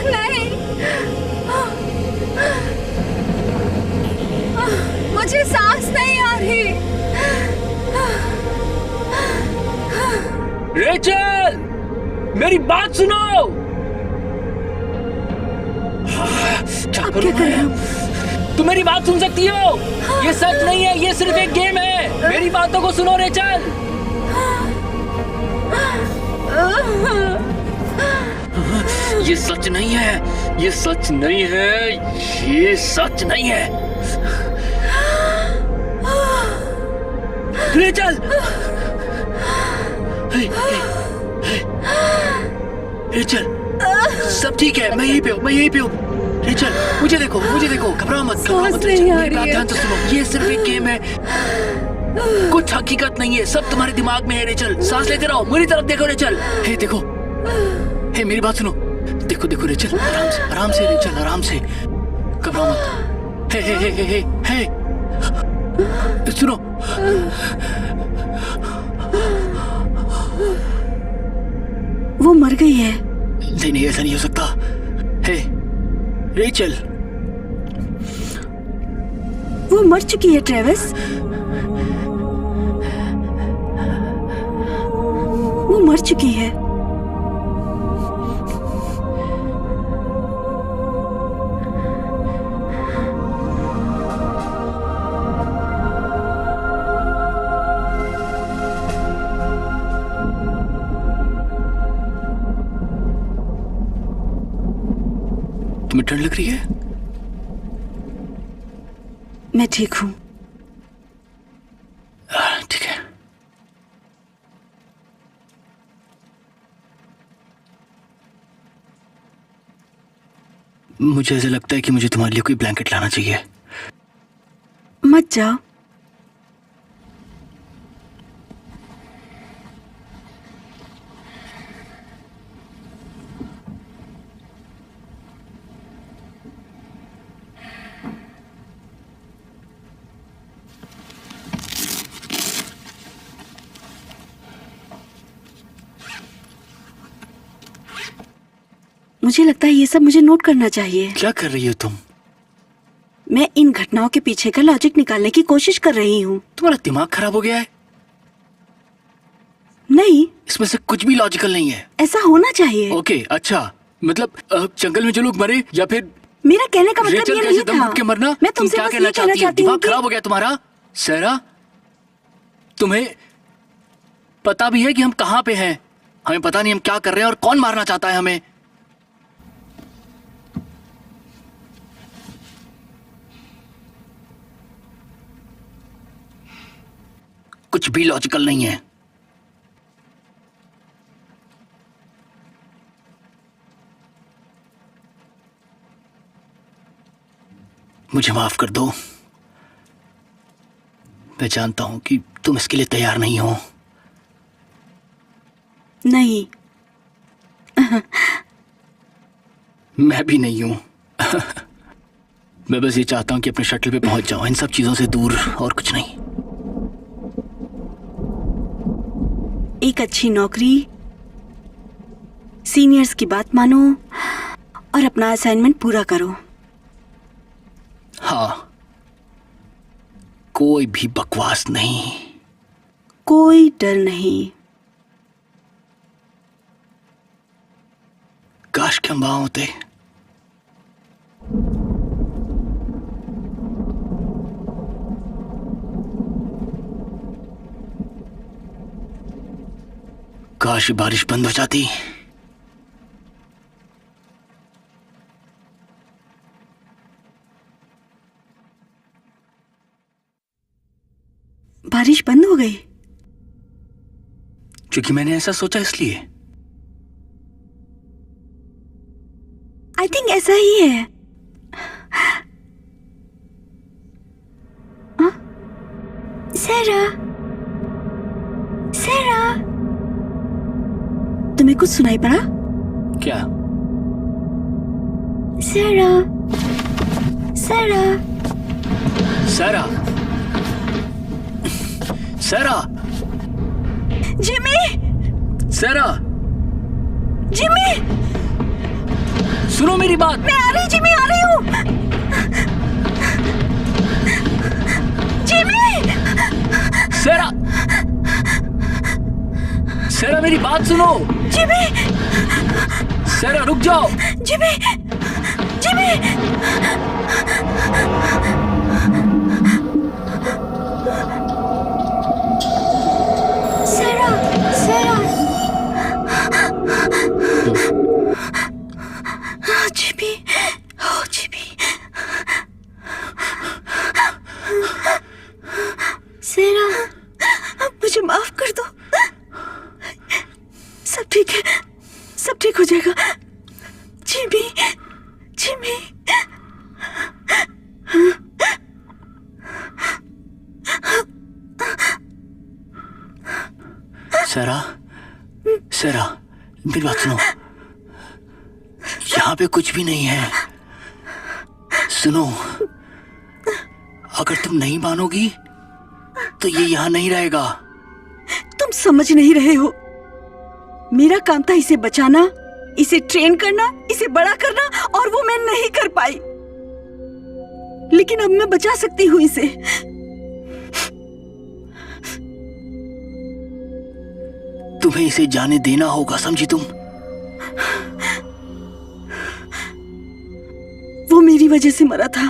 A: नहीं, मुझे सांस नहीं आ रही।
F: रेचल, मेरी बात सुनो। क्या
G: अब क्या करें हम?
F: तुम मेरी बात सुन सकती हो? ये सच नहीं है, ये सिर्फ एक गेम है। मेरी बातों को सुनो रेचल। ये सच नहीं है, ये सच नहीं है, ये सच नहीं है। रेचल, रेचल, सब ठीक है, मैं यहीं पे हूँ, मैं यहीं पे हूँ। रेचल, मुझे देखो, मुझे देखो, घबराओ मत, घबराओ मत रेचल। मेरी बात ध्यान से सुनो, ये सिर्फ एक गेम है, कुछ हकीकत नहीं है, सब तुम्हारे दिमाग में है। रेचल, सांस लेते रहो, मेरी तरफ देखो रेचल। हे देखो, हे मेरी बात सुनो, देखो देखो रेचल, आराम से रेचल, आराम से, घबराओ मत। हे हे हे हे हे हे, सुनो।
G: वो मर गई है।
F: नहीं नहीं, ऐसा नहीं हो सकता। हे रेचल,
G: वो मर चुकी है ट्रेविस। वो मर चुकी है।
F: तुम्हें ठंड लग रही है?
G: मैं ठीक हूँ।
F: ठीक है। मुझे ऐसा लगता है कि मुझे तुम्हारे लिए कोई ब्लैंकेट लाना चाहिए।
G: मत जाओ। मुझे लगता है ये सब मुझे नोट करना चाहिए।
F: क्या कर रही हो तुम?
G: मैं इन घटनाओं के पीछे का लॉजिक निकालने की कोशिश कर रही हूँ।
F: तुम्हारा दिमाग खराब हो गया है?
G: नहीं,
F: इसमें से कुछ भी लॉजिकल नहीं है।
G: ऐसा होना चाहिए।
F: ओके, अच्छा, मतलब जंगल में जो लोग मरे, या फिर
G: मेरा कहने का मतलब ये नहीं था।
F: के मरना?
G: मैं
F: तुम
G: तुमसे
F: क्या
G: बस
F: कहना
G: ये कहना
F: चाहती हो?
G: चाहती हूँ
F: दिमाग
G: कि
F: खराब हो गया तुम्हारा? सहरा, तुम्हें पता भी है कि हम कहाँ पे हैं? हमें पता नहीं हम क्या कर रहे हैं और कौन मारना चाहता है हमें। कुछ भी लॉजिकल नहीं है। मुझे माफ कर दो। मैं जानता हूं कि तुम इसके लिए तैयार नहीं हो।
G: नहीं।
F: मैं भी नहीं हूं। मैं बस ये चाहता हूं कि अपने शटल पे पहुंच जाऊं, इन सब चीजों से दूर, और कुछ नहीं।
G: एक अच्छी नौकरी, सीनियर्स की बात मानो और अपना असाइनमेंट पूरा करो।
F: हाँ, कोई भी बकवास नहीं,
G: कोई डर नहीं।
F: काश के हम वहां होते। काश बारिश बंद हो जाती।
G: बारिश बंद हो गई?
F: क्योंकि मैंने ऐसा सोचा इसलिए।
G: आई थिंक ऐसा ही है। सेरा, सेरा, तुम्हें कुछ सुनाई पड़ा?
F: क्या?
G: सेरा, सेरा,
F: सारा, सारा,
G: जिमी,
F: सारा,
G: जिमी,
F: सुनो मेरी बात।
G: मैं आ रही, जिमी आ रही हूँ। जिमी,
F: सारा, सारा मेरी बात सुनो।
G: जिमी,
F: सारा रुक जाओ।
G: जिमी, जिमी, सेरा, सेरा, जिमी, ओ जिमी, सेरा, मुझे माफ कर दो। सब ठीक है, सब ठीक हो जाएगा। जिमी, जिमी,
F: सारा, सारा मेरी बात सुनो। यहाँ पे कुछ भी नहीं है। सुनो, अगर तुम नहीं मानोगी तो ये यहाँ नहीं रहेगा।
G: तुम समझ नहीं रहे हो। मेरा काम था इसे बचाना, इसे ट्रेन करना, इसे बड़ा करना, और वो मैं नहीं कर पाई। लेकिन अब मैं बचा सकती हूँ इसे।
F: तुम्हें इसे जाने देना होगा, समझी तुम?
G: वो मेरी वजह से मरा था,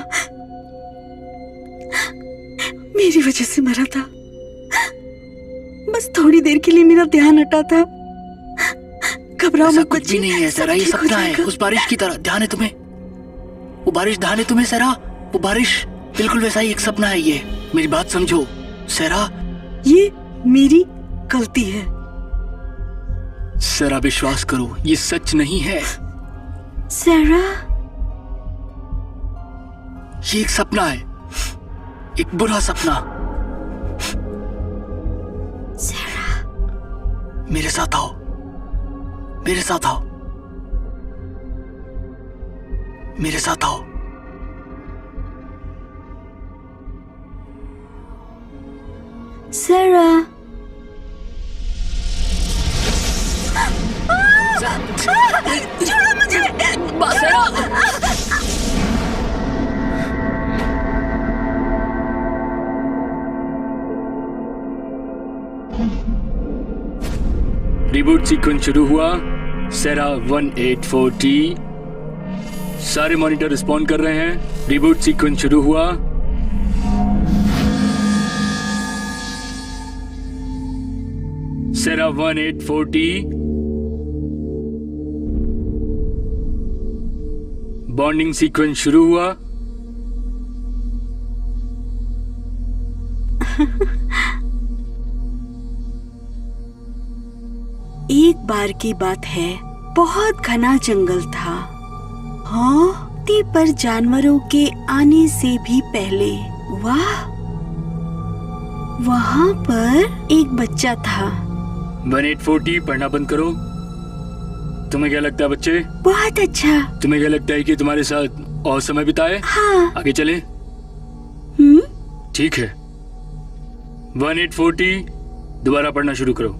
G: मेरी वजह से मरा था। बस थोड़ी देर के लिए मेरा ध्यान हटा था। घबराओ
F: ऐसा
G: मत
F: कुछ भी
G: बच्ची,
F: नहीं है
G: सब
F: सरा, ये
G: ठीक हो
F: सपना है।
G: जाएगा।
F: उस बारिश की तरह ध्यान है तुम्हें? वो बारिश ध्यान है तुम्हें सरा? वो बारिश बिल्कुल वैसा ही एक सपना है ये। मेरी बात समझो सरा।
G: ये मेरी गलती है।
F: सरा विश्वास करो, ये सच नहीं है।
G: सारा,
F: ये एक सपना है, एक बुरा सपना।
G: सारा,
F: मेरे साथ आओ, मेरे साथ आओ, मेरे साथ आओ।
G: सारा, छोड़ो मुझे।
F: सरा, रिबूट सीक्वेंस शुरू हुआ। सेरा 184T, सारे मॉनिटर रिस्पॉन्ड कर रहे हैं। रिबूट सीक्वेंस शुरू हुआ। सेरा 184T, बॉन्डिंग सीक्वेंस शुरू हुआ।
G: एक बार की बात है, बहुत घना जंगल था। हाँ, धरती पर जानवरों के आने से भी पहले। वाह, वहाँ पर एक बच्चा था।
F: 1840 पढ़ना बंद करो। तुम्हें क्या लगता है बच्चे?
G: बहुत अच्छा।
F: तुम्हें क्या लगता है कि तुम्हारे साथ और समय बिताए?
G: हाँ।
F: आगे चले? ठीक है। 1840 दोबारा पढ़ना शुरू करो।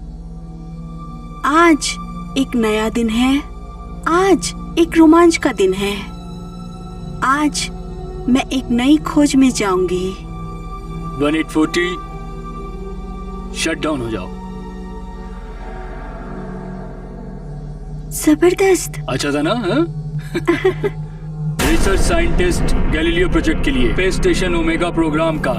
G: आज एक नया दिन है। आज एक रोमांच का दिन है। आज मैं एक नई खोज में जाऊंगी।
F: 1840 शट डाउन हो जाओ।
G: जबरदस्त।
F: अच्छा था ना? रिसर्च साइंटिस्ट गैलीलियो प्रोजेक्ट के लिए स्पेस स्टेशन ओमेगा प्रोग्राम का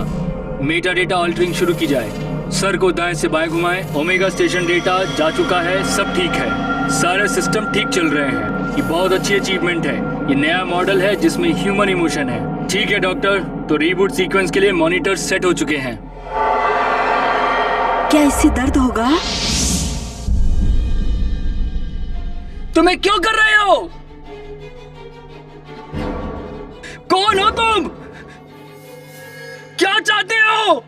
F: मेटा डेटा ऑल्टरिंग शुरू की जाए। सर को दाएं से बाएं घुमाएं। ओमेगा स्टेशन डेटा जा चुका है, सब ठीक है, सारे सिस्टम ठीक चल रहे हैं। ये बहुत अच्छी अचीवमेंट है। ये नया मॉडल है जिसमें ह्यूमन इमोशन है। ठीक है डॉक्टर, तो रीबूट सीक्वेंस के लिए मॉनिटर सेट हो चुके हैं।
G: क्या इससे दर्द होगा?
F: तुम्हें क्यों कर रहे हो? कौन हो तुम? क्या चाहते हो?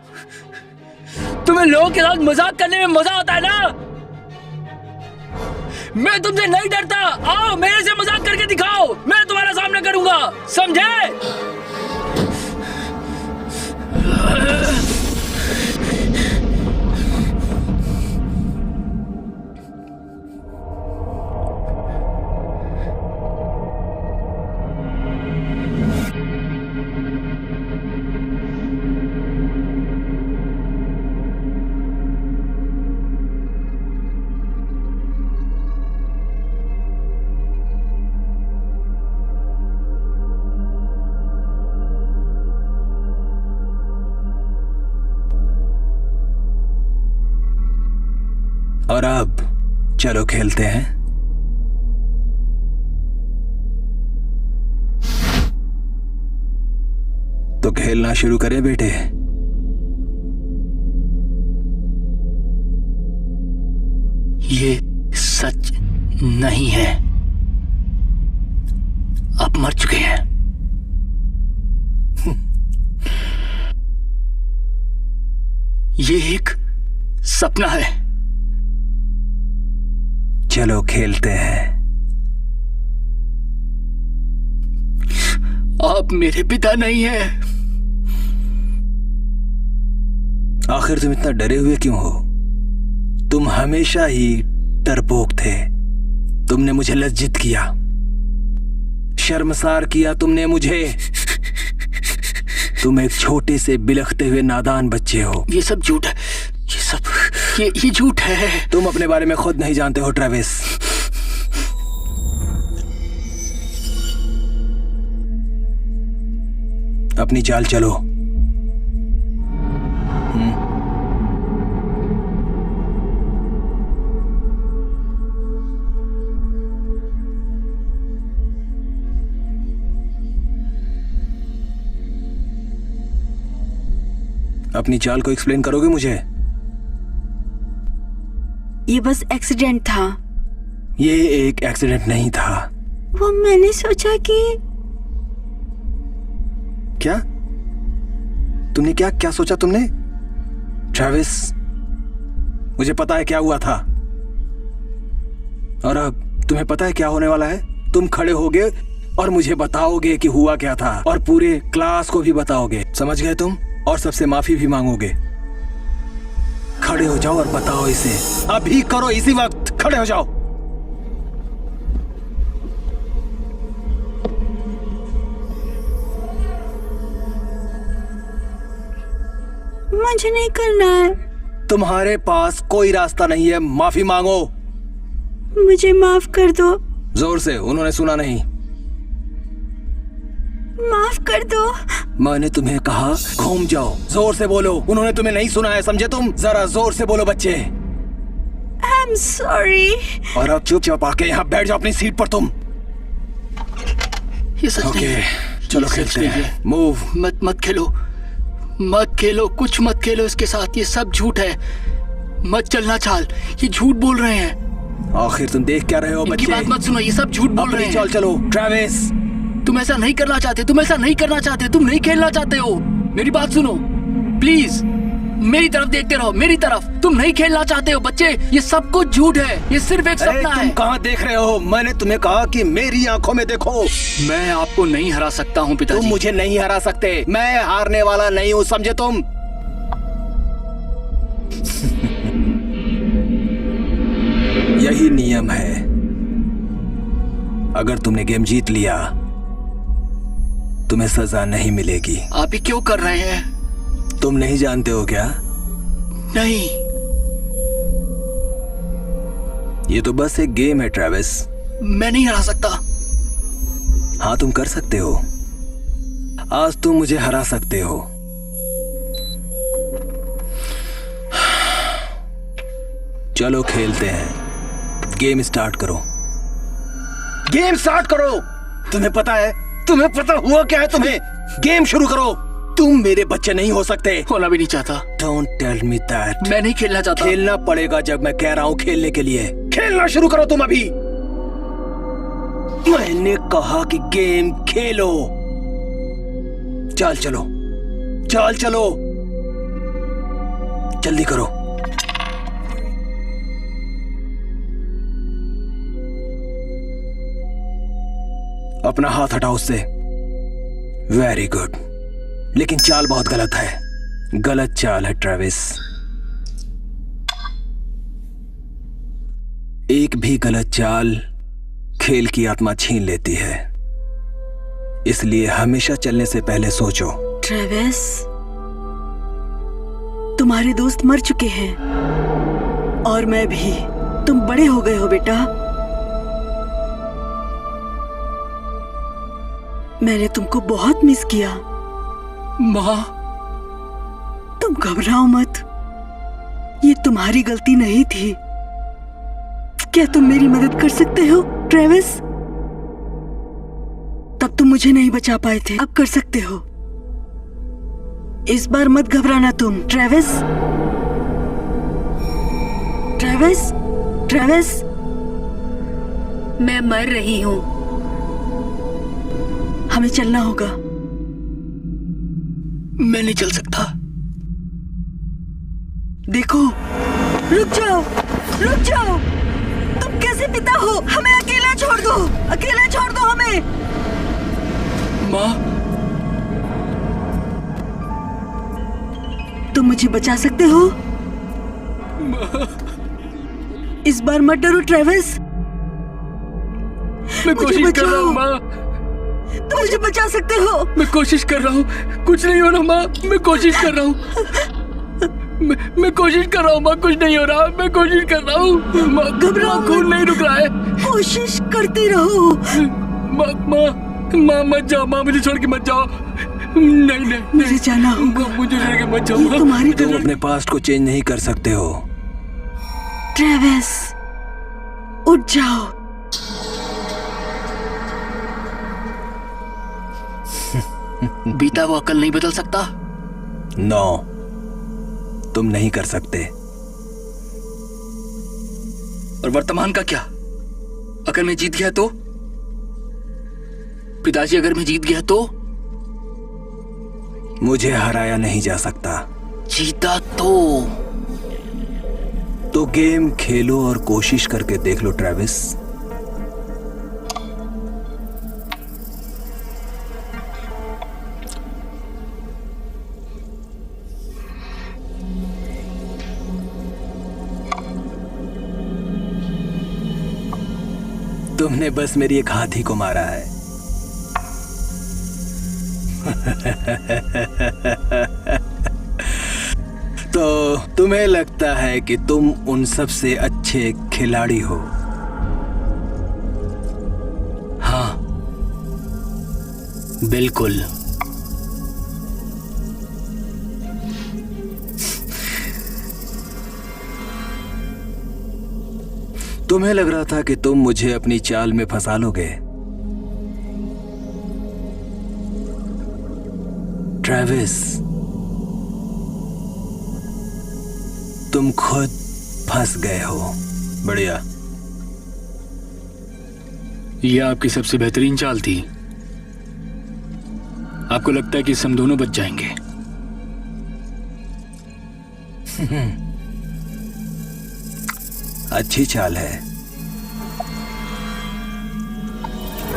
F: तुम्हें लोगों के साथ मजाक करने में मजा आता है ना? मैं तुमसे नहीं डरता। आओ मेरे से मजाक करके दिखाओ, मैं तुम्हारा सामना करूंगा, समझे?
D: और अब चलो खेलते हैं। तो खेलना शुरू करें बेटे।
F: ये सच नहीं है, आप मर चुके हैं। ये एक सपना है।
D: चलो खेलते हैं।
F: आप मेरे पिता नहीं हैं।
D: आखिर तुम इतना डरे हुए क्यों हो? तुम हमेशा ही डरपोक थे। तुमने मुझे लज्जित किया, शर्मसार किया तुमने मुझे। तुम एक छोटे से बिलखते हुए नादान बच्चे हो।
F: ये सब झूठ है, ये झूठ है।
D: तुम अपने बारे में खुद नहीं जानते हो ट्रेविस। अपनी चाल चलो। अपनी चाल को एक्सप्लेन करोगे मुझे?
G: ये बस एक्सीडेंट था।
D: ये एक एक्सीडेंट नहीं था।
G: वो मैंने सोचा कि
D: क्या तुमने क्या सोचा तुमने? ट्रेविस, मुझे पता है क्या हुआ था, और अब तुम्हें पता है क्या होने वाला है। तुम खड़े होगे और मुझे बताओगे कि हुआ क्या था, और पूरे क्लास को भी बताओगे, समझ गए तुम? और सबसे माफी भी मांगोगे। खड़े हो जाओ और बताओ इसे। अभी करो, इसी वक्त खड़े हो जाओ।
G: मुझे नहीं करना है।
D: तुम्हारे पास कोई रास्ता नहीं है, माफी मांगो।
G: मुझे माफ कर दो।
D: जोर से, उन्होंने सुना नहीं।
G: माफ कर दो।
D: मैंने तुम्हें कहा घूम जाओ, जोर से बोलो। उन्होंने तुम्हें नहीं सुना है, समझे तुम? जरा जोर से बोलो बच्चे।
G: I'm sorry।
D: और अब चुपचाप आके यहाँ बैठ जाओ अपनी सीट पर तुम।
F: ये सच नहीं है।
D: चलो खेलते हैं। मूव।
F: मत खेलो, कुछ मत खेलो इसके साथ। ये सब झूठ है। मत चलना चाल, ये झूठ बोल रहे हैं।
D: आखिर तुम देख क्या रहे हो बच्चे?
F: बात मत सुनो, ये सब झूठ बोल रहे हैं।
D: चल चलो ट्रेविस।
F: तुम ऐसा नहीं करना चाहते, तुम नहीं खेलना चाहते हो। मेरी बात सुनो प्लीज, मेरी तरफ देखते रहो, मेरी तरफ। तुम नहीं खेलना चाहते हो बच्चे, ये सब कुछ झूठ है, ये सिर्फ एक सपना है।
D: तुम कहाँ देख रहे हो? मैंने तुम्हें कहा कि मेरी आंखों में देखो।
F: मैं आपको नहीं हरा सकता हूँ पिताजी।
D: तुम मुझे नहीं हरा सकते, मैं हारने वाला नहीं हूँ, समझे तुम? यही नियम है। अगर तुमने गेम जीत लिया तुम्हें सजा नहीं मिलेगी।
F: आप ही क्यों कर रहे हैं?
D: तुम नहीं जानते हो क्या?
F: नहीं।
D: ये तो बस एक गेम है ट्रेविस।
F: मैं नहीं हरा सकता।
D: हाँ तुम कर सकते हो। आज तुम मुझे हरा सकते हो। चलो खेलते हैं। गेम स्टार्ट करो। गेम स्टार्ट करो। तुम्हें पता है, तुम्हें पता हुआ क्या है तुम्हें? गेम शुरू करो। तुम मेरे बच्चे नहीं हो सकते।
F: होना भी नहीं चाहता।
D: Don't tell me that।
F: मैं नहीं खेलना चाहता।
D: खेलना पड़ेगा जब मैं कह रहा हूँ खेलने के लिए। खेलना शुरू करो तुम अभी। मैंने कहा कि गेम खेलो। चल चलो, चल चलो, जल्दी करो। अपना हाथ हटाओ उससे। Very good. लेकिन चाल बहुत गलत है। गलत चाल है ट्रेविस। एक भी गलत चाल खेल की आत्मा छीन लेती है, इसलिए हमेशा चलने से पहले सोचो।
G: ट्रेविस, तुम्हारे दोस्त मर चुके हैं और मैं भी। तुम बड़े हो गए हो बेटा। मैंने तुमको बहुत मिस किया।
F: माँ,
G: तुम घबराओ मत, ये तुम्हारी गलती नहीं थी। क्या तुम मेरी मदद कर सकते हो ट्रेविस? तब तुम मुझे नहीं बचा पाए थे, अब कर सकते हो। इस बार मत घबराना तुम। Travis, Travis, Travis.
A: मैं मर रही हूँ।
G: हमें चलना होगा।
F: मैं नहीं चल सकता।
G: देखो, रुक जाओ, रुक जाओ। तुम कैसे पिता हो? हमें अकेला छोड़ दो, अकेला छोड़ दो हमें।
F: माँ,
G: तुम मुझे बचा सकते हो? इस बार मत डरो ट्रेविस।
F: मैं कोशिश कर रहा हूँ माँ।
G: तुम मुझे बचा सकते हो।
F: मैं कोशिश कर रहा हूँ, कुछ नहीं हो रहा माँ। मैं कोशिश कर रहा हूँ। मैं कोशिश कर रहा हूँ माँ, कुछ नहीं हो रहा। मैं कोशिश कर रहा हूँ माँ।
G: घबराओ मत।
F: खून नहीं रुक रहा है।
G: कोशिश करते रहो।
F: माँ, माँ, माँ मत जाओ माँ, मुझे छोड़ के मत जाओ। नहीं नहीं,
G: मुझे जाना होगा।
F: मुझे छोड़ के मत जाओ
G: ये
F: माँ।
G: तुम्हारी
D: तुम अपने पास्ट को चेंज नहीं कर सकते हो।
G: ट्रेविस, उठ जाओ।
F: बीता वो अकल नहीं बदल सकता।
D: नो, तुम नहीं कर सकते।
F: और वर्तमान का क्या? अगर मैं जीत गया तो? पिताजी, अगर मैं जीत गया तो?
D: मुझे हराया नहीं जा सकता।
F: जीता
D: तो गेम खेलो और कोशिश करके देख लो ट्रेविस। तुमने बस मेरी एक हाथी को मारा है। तो तुम्हें लगता है कि तुम उन सबसे अच्छे खिलाड़ी हो?
F: हाँ, बिल्कुल।
D: तुम्हें लग रहा था कि तुम मुझे अपनी चाल में फंसा लोगे। ट्रेविस, तुम खुद फंस गए हो। बढ़िया।
F: यह आपकी सबसे बेहतरीन चाल थी। आपको लगता है कि हम दोनों बच जाएंगे?
D: अच्छी चाल है।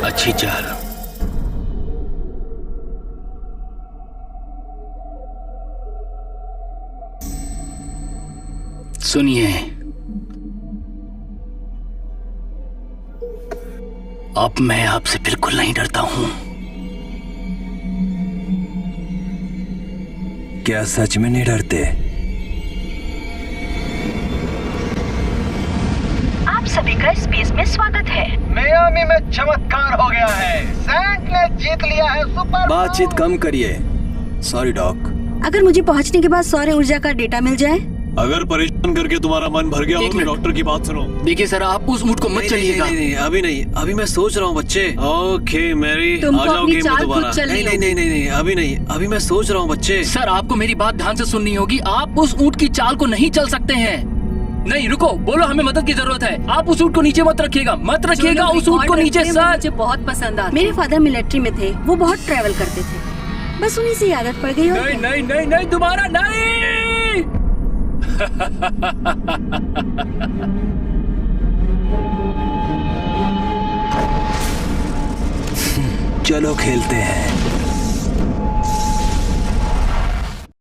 F: अच्छी चाल। सुनिए, अब मैं आपसे बिल्कुल नहीं डरता हूं।
D: क्या सच में नहीं डरते?
I: आप सभी का स्पेस में स्वागत है।
B: मियामी में चमत्कार हो गया है। सैंट ने जीत लिया है सुपर।
D: बातचीत कम करिए। Sorry doc.
G: अगर मुझे पहुंचने के बाद सौर ऊर्जा का डेटा मिल जाए?
C: अगर परेशान करके तुम्हारा मन भर गया हो तो डॉक्टर की बात सुनो।
F: देखिए सर, आप उस ऊंट को मत चलिएगा।
C: नहीं, अभी नहीं। अभी मैं सोच रहा हूँ बच्चे। ओके मैरी, आ
A: तुमको
C: जाओ
A: अपनी
C: गेम में
A: चाल
C: दोबारा।
A: खुद चलनी
C: नहीं, अभी नहीं। अभी मैं सोच रहा हूँ बच्चे।
F: सर, आपको मेरी बात ध्यान से सुननी होगी। आप उस ऊंट की चाल को नहीं चल सकते हैं। नहीं, रुको, बोलो हमें मदद की जरूरत है। आप उस ऊंट को नीचे मत रखिएगा, मत रखिएगा उस ऊंट को नीचे। सर,
A: मुझे बहुत पसंद आता।
G: मेरे फादर मिलिट्री में थे, वो बहुत ट्रैवल करते थे, बस उन्हीं से आदत पड़ गई।
F: नहीं, दोबारा नहीं।
D: चलो खेलते हैं।